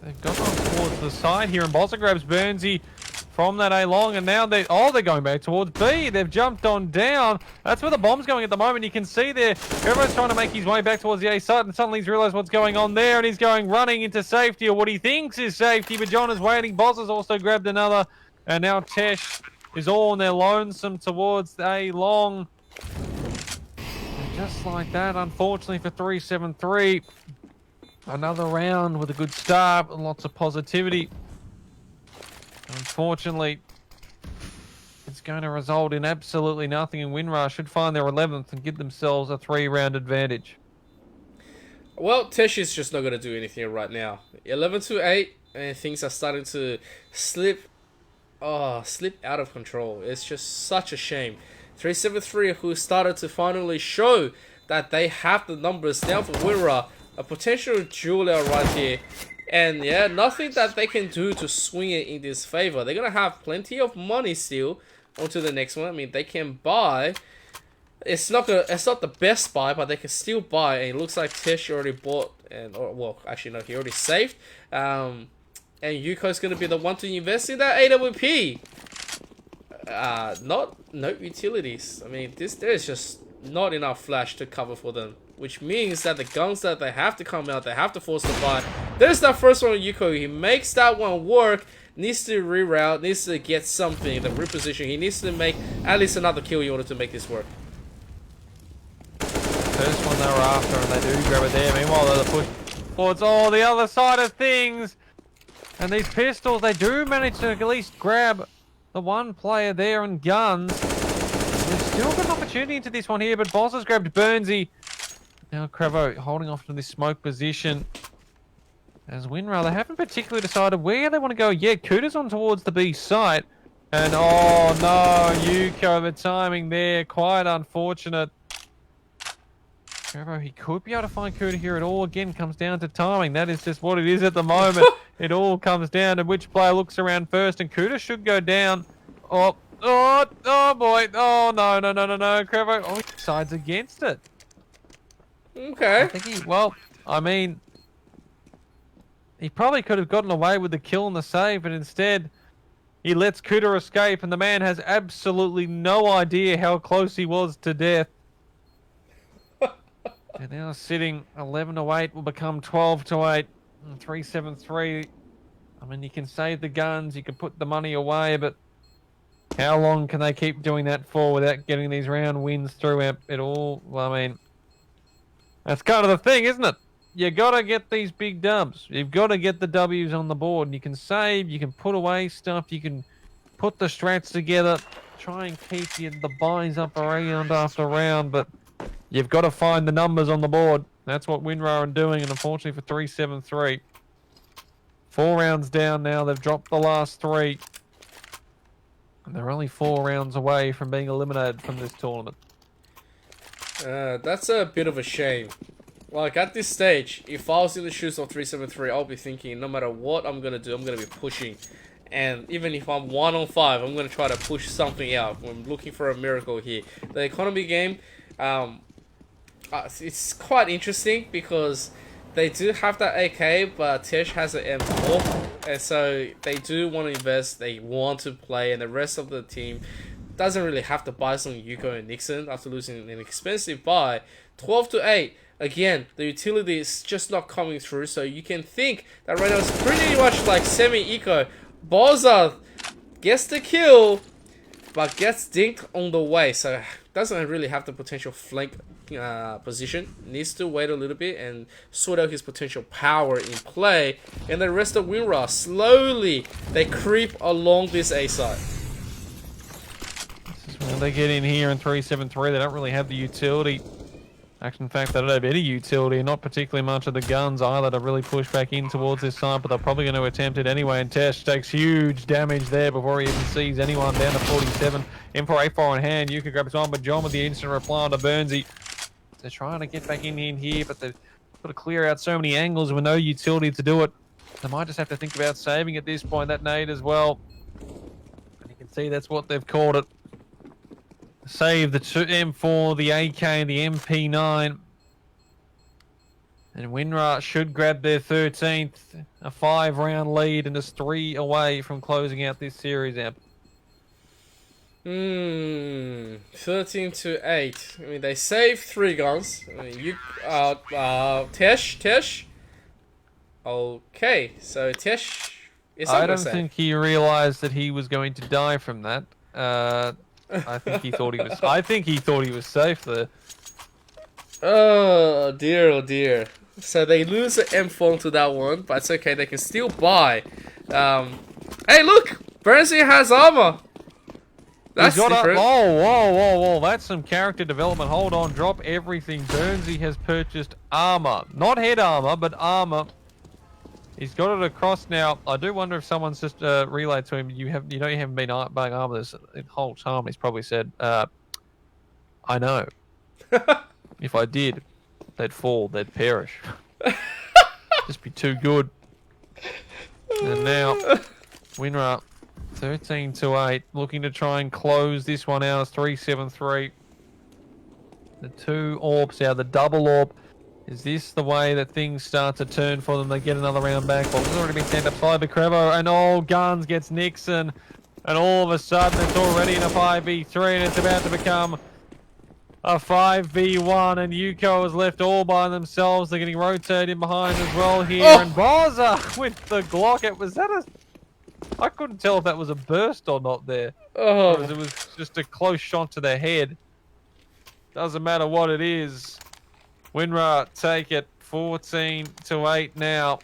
They've gone towards the side here, and Bozza grabs Burnsy from that A long, and now they're going back towards B. They've jumped on down. That's where the bomb's going at the moment. You can see there, everyone's trying to make his way back towards the A side, and suddenly he's realized what's going on there, and he's going running into safety, or what he thinks is safety, but John is waiting. Bozza's also grabbed another, and now Tesh is all on their lonesome towards the A long. Just like that, unfortunately for 373, another round with a good start and lots of positivity. Unfortunately, it's going to result in absolutely nothing, and Winra should find their 11th and give themselves a 3-round advantage. Well, Tesh is just not going to do anything right now. 11-8, and things are starting to slip out of control. It's just such a shame. 373 who started to finally show that they have the numbers down for Winra. A potential jeweler right here. And yeah, nothing that they can do to swing it in this favor. They're going to have plenty of money still onto the next one. I mean, they can buy. It's not the best buy, but they can still buy. And it looks like Tesh already bought. Well, actually, no, he already saved. And Yuko's going to be the one to invest in that AWP. No utilities. I mean, there's just not enough flash to cover for them. Which means that the guns that they have to come out, they have to force the buy. There's that first one on Yuko. He makes that one work. Needs to reroute, needs to get something, the reposition. He needs to make at least another kill in order to make this work. First one they were after, and they do grab it there. Meanwhile, they're push towards the other side of things. And these pistols, they do manage to at least grab the one player there and guns. They've still got an opportunity into this one here, but Boss has grabbed Burnsy. Now Crevo holding off to this smoke position. As Winra, they haven't particularly decided where they want to go yet. Kuda's on towards the B site. And oh no, Yuko, the timing there, quite unfortunate. Crevo, he could be able to find Kuda here. It all again comes down to timing. That is just what it is at the moment. It all comes down to which player looks around first, and Kuda should go down. Oh boy. Oh no. Crevo, he decides against it. Okay. I think he probably could have gotten away with the kill and the save, but instead he lets Kuda escape, and the man has absolutely no idea how close he was to death. And now sitting 11-8 will become 12-8. 3-7-3. I mean, you can save the guns, you can put the money away, but how long can they keep doing that for without getting these round wins through it all? Well, I mean, that's kind of the thing, isn't it? You gotta get these big dubs. You've got to get the W's on the board. And you can save, you can put away stuff, you can put the strats together, try and keep the buys up round after round, but you've got to find the numbers on the board. That's what Winra are doing, and unfortunately for 3-7-3. 4 rounds down now. They've dropped the last 3. And they're only 4 rounds away from being eliminated from this tournament. That's a bit of a shame. Like, at this stage, if I was in the shoes of 3-7-3, I'll be thinking, no matter what I'm going to do, I'm going to be pushing. And even if I'm 1-on-5, I'm going to try to push something out. I'm looking for a miracle here. The economy game, it's quite interesting because they do have that AK, but Tesh has an M4. And so they do want to invest, they want to play, and the rest of the team doesn't really have to buy some Yuko and Nixon after losing an expensive buy. 12-8. Again, the utility is just not coming through, so you can think that right now it's pretty much like semi-eco. Boza gets the kill, but gets dinked on the way, so doesn't really have the potential flank position. Needs to wait a little bit and sort out his potential power in play. And the rest of Winra, slowly, they creep along this A side. This is when they get in here in 3-7-3. They don't really have the utility. Actually, in fact, they don't have any utility, not particularly much of the guns either to really push back in towards this side, but they're probably going to attempt it anyway, and Tesh takes huge damage there before he even sees anyone, down to 47. M4A4 on hand, Yuka grabs on, but John with the instant reply on to Burnsy. They're trying to get back in here, but they've got to clear out so many angles with no utility to do it. They might just have to think about saving at this point, that nade as well. And you can see that's what they've called it. Save the M4, the AK, and the MP9. And Winra should grab their 13th, a 5-round lead, and is 3 away from closing out this series out. 13-8. I mean, they saved 3 guns. I mean, Tesh. Okay, so Tesh is. I don't think he realized that he was going to die from that. I think he thought he was. I think he thought he was safe there. Oh dear. So they lose the M4 to that one, but it's okay. They can still buy. Hey, look, Burnsy has armor. That's different. Whoa! That's some character development. Hold on, drop everything. Burnsy has purchased armor, not head armor, but armor. He's got it across now. I do wonder if someone's just relayed to him, you haven't been buying armor this whole time. He's probably said, I know. If I did, they'd fall, they'd perish. Just be too good. And now, Winra, 13-8, looking to try and close this one out as 3-7-3. The 2 orbs out, the double orb. Is this the way that things start to turn for them? They get another round back. Well, it's already been sent up by the Crevo, and all guns gets Nixon. And all of a sudden, it's already in a 5v3, and it's about to become a 5v1, and Yuko is left all by themselves. They're getting rotated in behind as well here. Oh! And Bozza with the Glock. I couldn't tell if that was a burst or not there. Oh. Or it was just a close shot to the head. Doesn't matter what it is. Winra take it 14-8 now.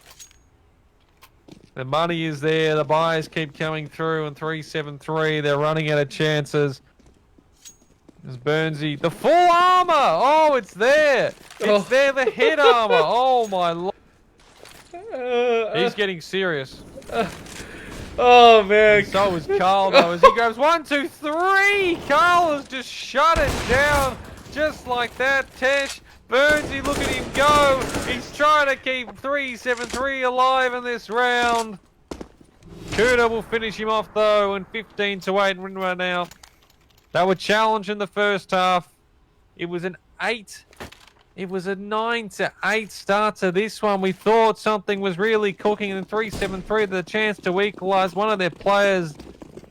The money is there. The buyers keep coming through, and 373. They're running out of chances. There's Burnsy. The full armor! Oh, it's there! It's there, the head armor! Oh, my lord. He's getting serious. Oh, man. And so is Carl, though, as he grabs 1, 2, 3! Carl has just shut it down, just like that. Tesh, Burnsy, look at him go! He's trying to keep 373 alive in this round. Kuda will finish him off, though, and 15-8 win right now. They were challenged in the first half. It was an 8. It was a 9-8 start to this one. We thought something was really cooking, and 373 had the chance to equalise. One of their players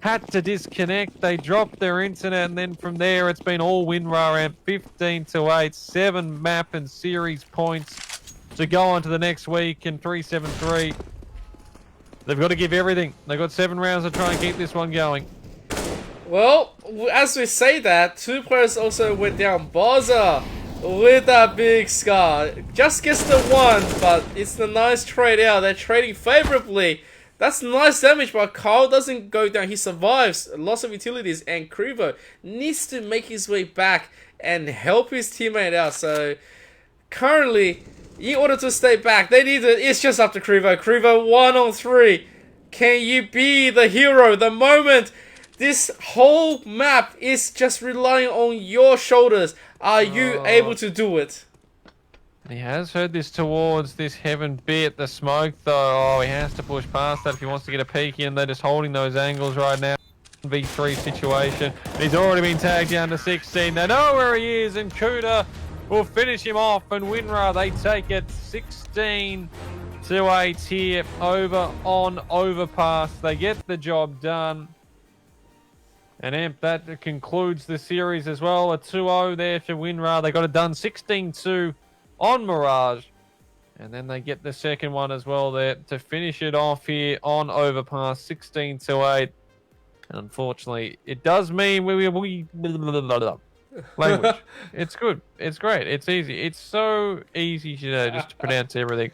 had to disconnect. They dropped their internet, and then from there it's been all WinRAR and 15-8. 7 map and series points to go on to the next week, and 373. They've got to give everything. They've got 7 rounds to try and keep this one going. Well, as we say that, 2 players also went down. Bozza with that big scar. Just gets the 1, but it's a nice trade out. They're trading favorably. That's nice damage, but Carl doesn't go down. He survives. Loss of utilities, and Kruvo needs to make his way back and help his teammate out. So, currently, in order to stay back, they need to... It's just up to Kruvo. Kruvo 1-on-3. Can you be the hero? The moment... This whole map is just relying on your shoulders. Are you able to do it? He has heard this towards this heaven bit. The smoke, though, he has to push past that if he wants to get a peek in. They're just holding those angles right now. V3 situation. He's already been tagged down to 16. They know where he is, and Kuda will finish him off. And WinRAR, they take it 16-8 here over on Overpass. They get the job done. And Amp, that concludes the series as well. A 2-0 there for WinRAR. They got it done 16-2 on Mirage. And then they get the second one as well there to finish it off here on Overpass, 16-8. And unfortunately, it does mean language. It's good. It's great. It's easy. It's so easy, you know, just to pronounce everything.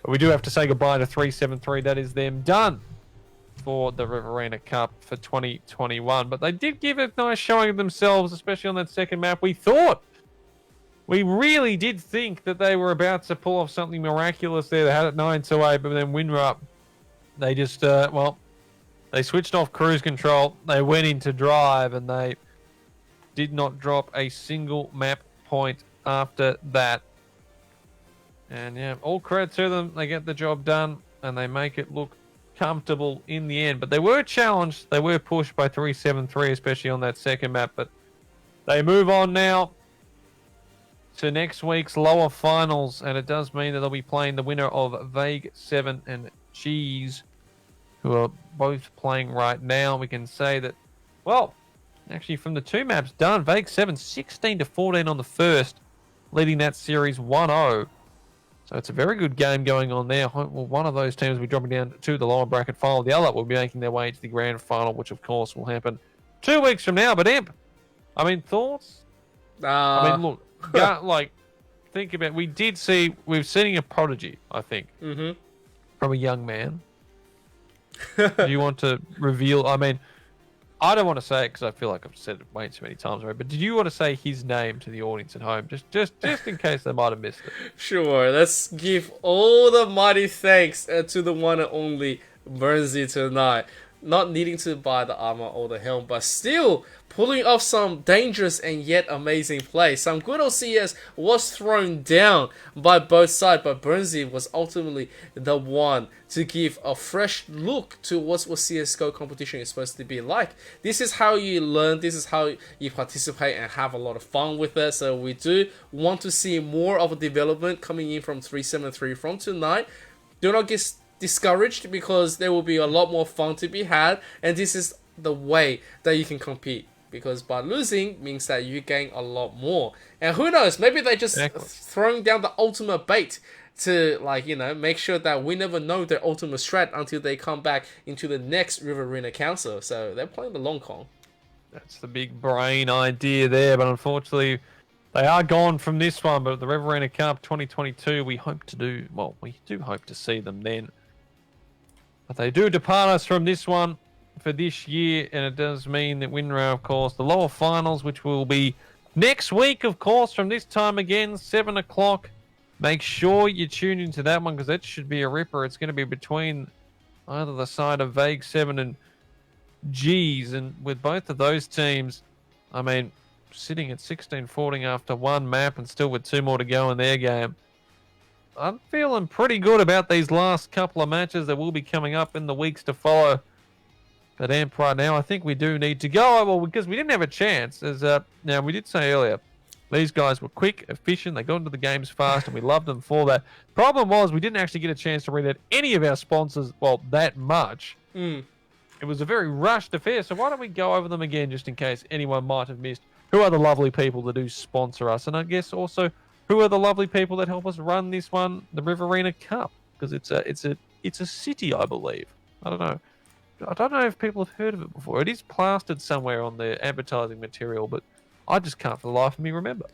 But we do have to say goodbye to 373. That is them done for the Riverina Cup for 2021. But they did give a nice showing of themselves, especially on that second map. We really did think that they were about to pull off something miraculous there. They had it 9-8, but then WinRAR, they just, they switched off cruise control. They went into drive, and they did not drop a single map point after that. And yeah, all credit to them. They get the job done, and they make it look comfortable in the end. But they were challenged. They were pushed by 373, especially on that second map. But they move on now to next week's lower finals, and it does mean that they'll be playing the winner of Vague 7 and Cheese, who are both playing right now. We can say that, well, actually from the 2 maps done, Vague 7 16-14 on the first, leading that series 1-0. So it's a very good game going on there. Well, one of those teams will be dropping down to the lower bracket final. The other will be making their way to the grand final, which of course will happen 2 weeks from now. But Imp, I mean, thoughts? I mean, look, like, think about, we've seen a prodigy, I think, from a young man. Do you want to reveal? I mean, I don't want to say it because I feel like I've said it way too many times already. But did you want to say his name to the audience at home, just in case they might have missed it? Sure. Let's give all the mighty thanks to the one and only Burnsy tonight. Not needing to buy the armor or the helm, but still pulling off some dangerous and yet amazing play. Some good OCS was thrown down by both sides, but Burnsy was ultimately the one to give a fresh look to what CSGO competition is supposed to be like. This is how you learn, this is how you participate and have a lot of fun with it. So we do want to see more of a development coming in from 373 from tonight. Do not get discouraged, because there will be a lot more fun to be had, and this is the way that you can compete because by losing means that you gain a lot more. And who knows, maybe they just throwing down the ultimate bait to, like, you know, make sure that we never know their ultimate strat until they come back into the next Riverina Council. So they're playing the long con. That's the big brain idea there, but unfortunately they are gone from this one. But the Riverina Cup 2022, we hope to do, well, we do hope to see them then. But they do depart us from this one for this year, and it does mean that WinRAR, of course, the lower finals, which will be next week, of course, from this time again, 7 o'clock. Make sure you tune into that one because that should be a ripper. It's going to be between either the side of Vague 7 and G's, and with both of those teams, I mean, sitting at 16-14 after one map and still with 2 more to go in their game, I'm feeling pretty good about these last couple of matches that will be coming up in the weeks to follow. But Amp, right now, I think we do need to go. Well, because we didn't have a chance. As now, we did say earlier, these guys were quick, efficient, they got into the games fast, and we loved them for that. Problem was, we didn't actually get a chance to read out any of our sponsors, well, that much. It was a very rushed affair, so why don't we go over them again, just in case anyone might have missed. Who are the lovely people that do sponsor us? And I guess also, who are the lovely people that help us run this one, the Riverina Cup? Because it's a city, I believe. I don't know. I don't know if people have heard of it before. It is plastered somewhere on the advertising material, but I just can't for the life of me remember.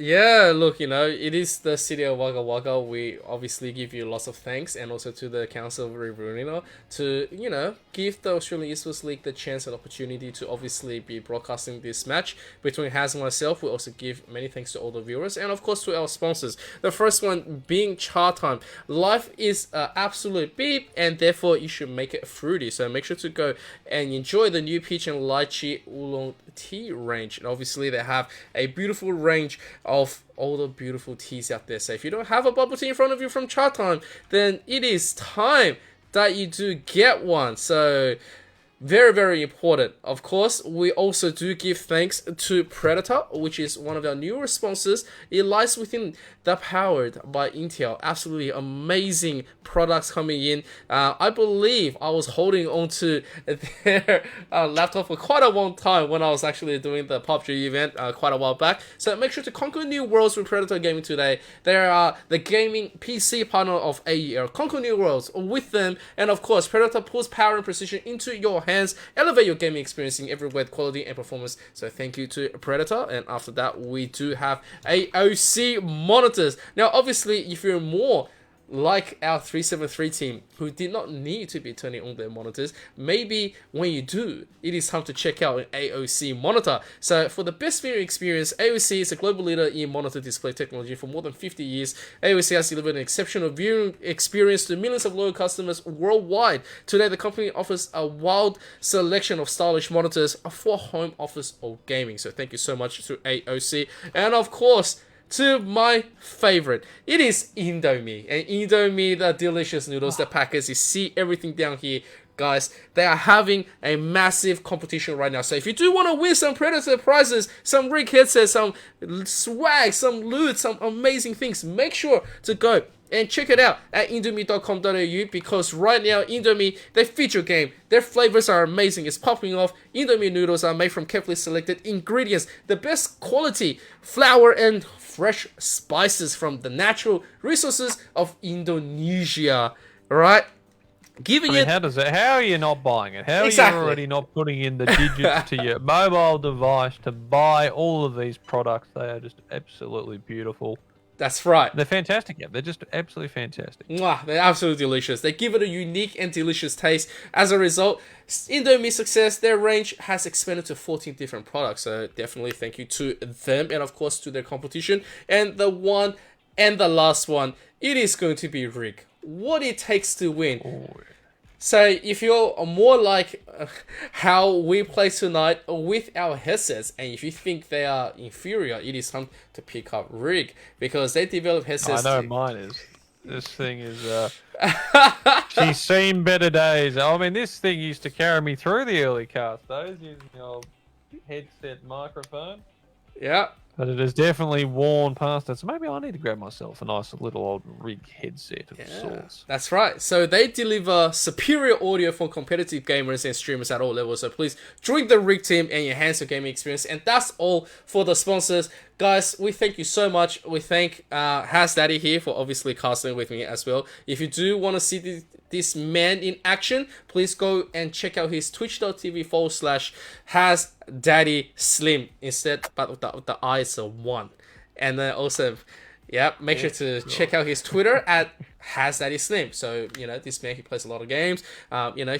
Yeah, look, you know, it is the city of Wagga Wagga. We obviously give you lots of thanks, and also to the Council of Riverina to, you know, give the Australian Esports League the chance and opportunity to obviously be broadcasting this match between Haz and myself. We also give many thanks to all the viewers, and of course to our sponsors. The first one being Char Time. Life is an absolute beep, and therefore you should make it fruity. So make sure to go and enjoy the new peach and lychee oolong tea range. And obviously they have a beautiful range of all the beautiful teas out there. So if you don't have a bubble tea in front of you from Char Time, then it is time that you do get one. So very, very important. Of course, we also do give thanks to Predator, which is one of our newer sponsors. It lies within the Powered by Intel. Absolutely amazing products coming in. I believe I was holding on to their laptop for quite a long time when I was actually doing the PUBG event quite a while back. So make sure to conquer new worlds with Predator Gaming today. They are the gaming PC partner of AEL. Conquer new worlds with them. And of course, Predator pulls power and precision into your hands. Elevate your gaming experience in every way, quality and performance. So thank you to Predator. And after that, we do have AOC monitors. Now, obviously, if you're more like our 373 team who did not need to be turning on their monitors, maybe when you do, it is time to check out an AOC monitor. So for the best viewing experience, AOC is a global leader in monitor display technology for more than 50 years. AOC has delivered an exceptional viewing experience to millions of loyal customers worldwide. Today, the company offers a wild selection of stylish monitors for home, office, or gaming. So thank you so much to AOC. And of course, to my favorite, it is Indomie. And Indomie, the delicious noodles, the packets, you see everything down here. Guys, they are having a massive competition right now. So if you do want to win some Predator prizes, some rig headsets, some swag, some loot, some amazing things, make sure to go and check it out at indomie.com.au, because right now, Indomie, they feed your game. Their flavors are amazing. It's popping off. Indomie noodles are made from carefully selected ingredients. The best quality flour and fresh spices from the natural resources of Indonesia. Alright? Giving it... How are you not buying it? How are you already not putting in the digits to your mobile device to buy all of these products? They are just absolutely beautiful. That's right. They're fantastic. Yeah, they're just absolutely fantastic. Mwah, they're absolutely delicious. They give it a unique and delicious taste. As a result, Indomie's success, their range has expanded to 14 different products. So definitely thank you to them, and of course to their competition. And the one and the last one, it is going to be Rig. What it takes to win. Ooh. So if you're more like how we play tonight with our headsets, and if you think they are inferior, it is time to pick up Rig, because they develop headsets. I know mine is. This thing is... she's seen better days. I mean, this thing used to carry me through the early cast, those using the old headset microphone. Yeah. But it has definitely worn past it. So maybe I need to grab myself a nice little old rig headset of sorts. That's right. So they deliver superior audio for competitive gamers and streamers at all levels. So please join the rig team and enhance your gaming experience. And that's all for the sponsors. Guys, we thank you so much. We thank Has Daddy here for obviously casting with me as well. If you do want to see this man in action, please go and check out his twitch.tv/Has Daddy Slim instead, but with the I is a 1. And then also, make sure to check out his Twitter at Has Daddy Slim. So, this man, he plays a lot of games.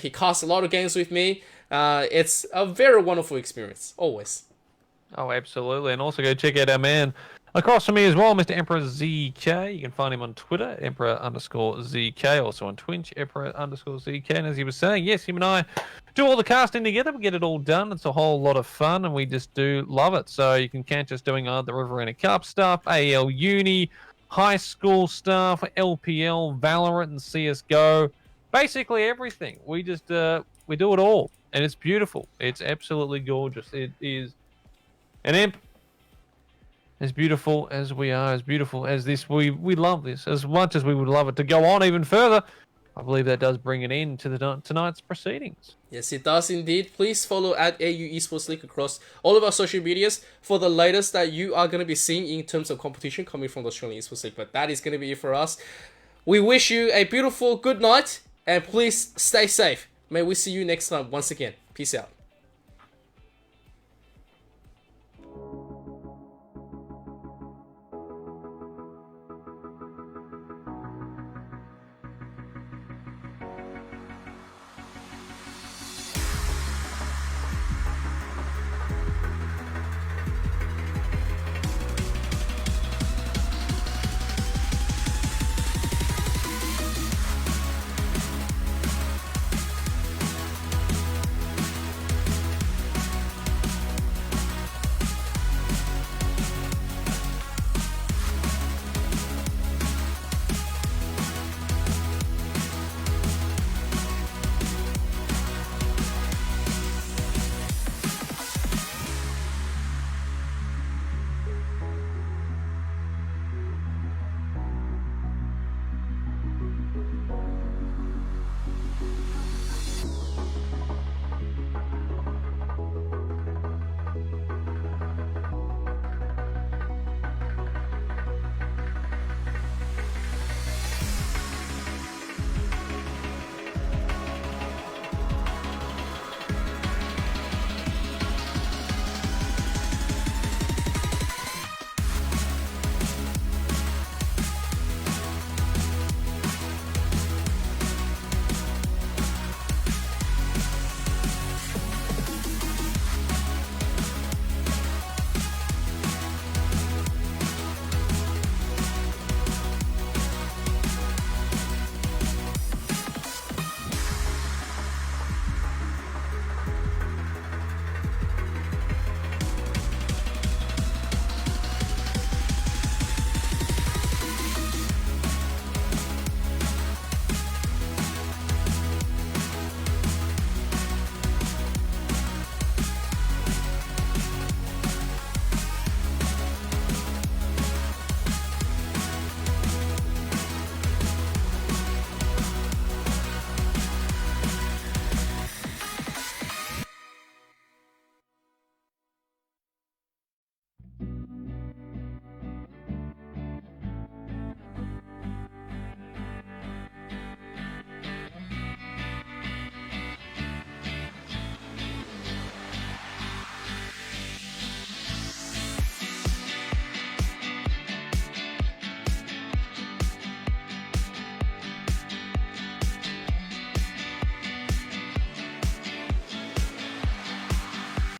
He casts a lot of games with me. It's a very wonderful experience, always. Oh, absolutely. And also go check out our man across from me as well, Mr. Emperor ZK. You can find him on Twitter, Emperor_ZK. Also on Twitch, Emperor_ZK. And as he was saying, yes, him and I do all the casting together. We get it all done. It's a whole lot of fun, and we just do love it. So you can catch us doing the Riverina Cup stuff, AEL Uni, high school stuff, LPL, Valorant, and CSGO. Basically everything. We just we do it all, and it's beautiful. It's absolutely gorgeous. It is an imp. As beautiful as we are, as beautiful as this, we love this as much as we would love it to go on even further. I believe that does bring an end to tonight's proceedings. Yes, it does indeed. Please follow at AU Esports League across all of our social medias for the latest that you are going to be seeing in terms of competition coming from the Australian Esports League. But that is going to be it for us. We wish you a beautiful good night, and please stay safe. May we see you next time once again. Peace out.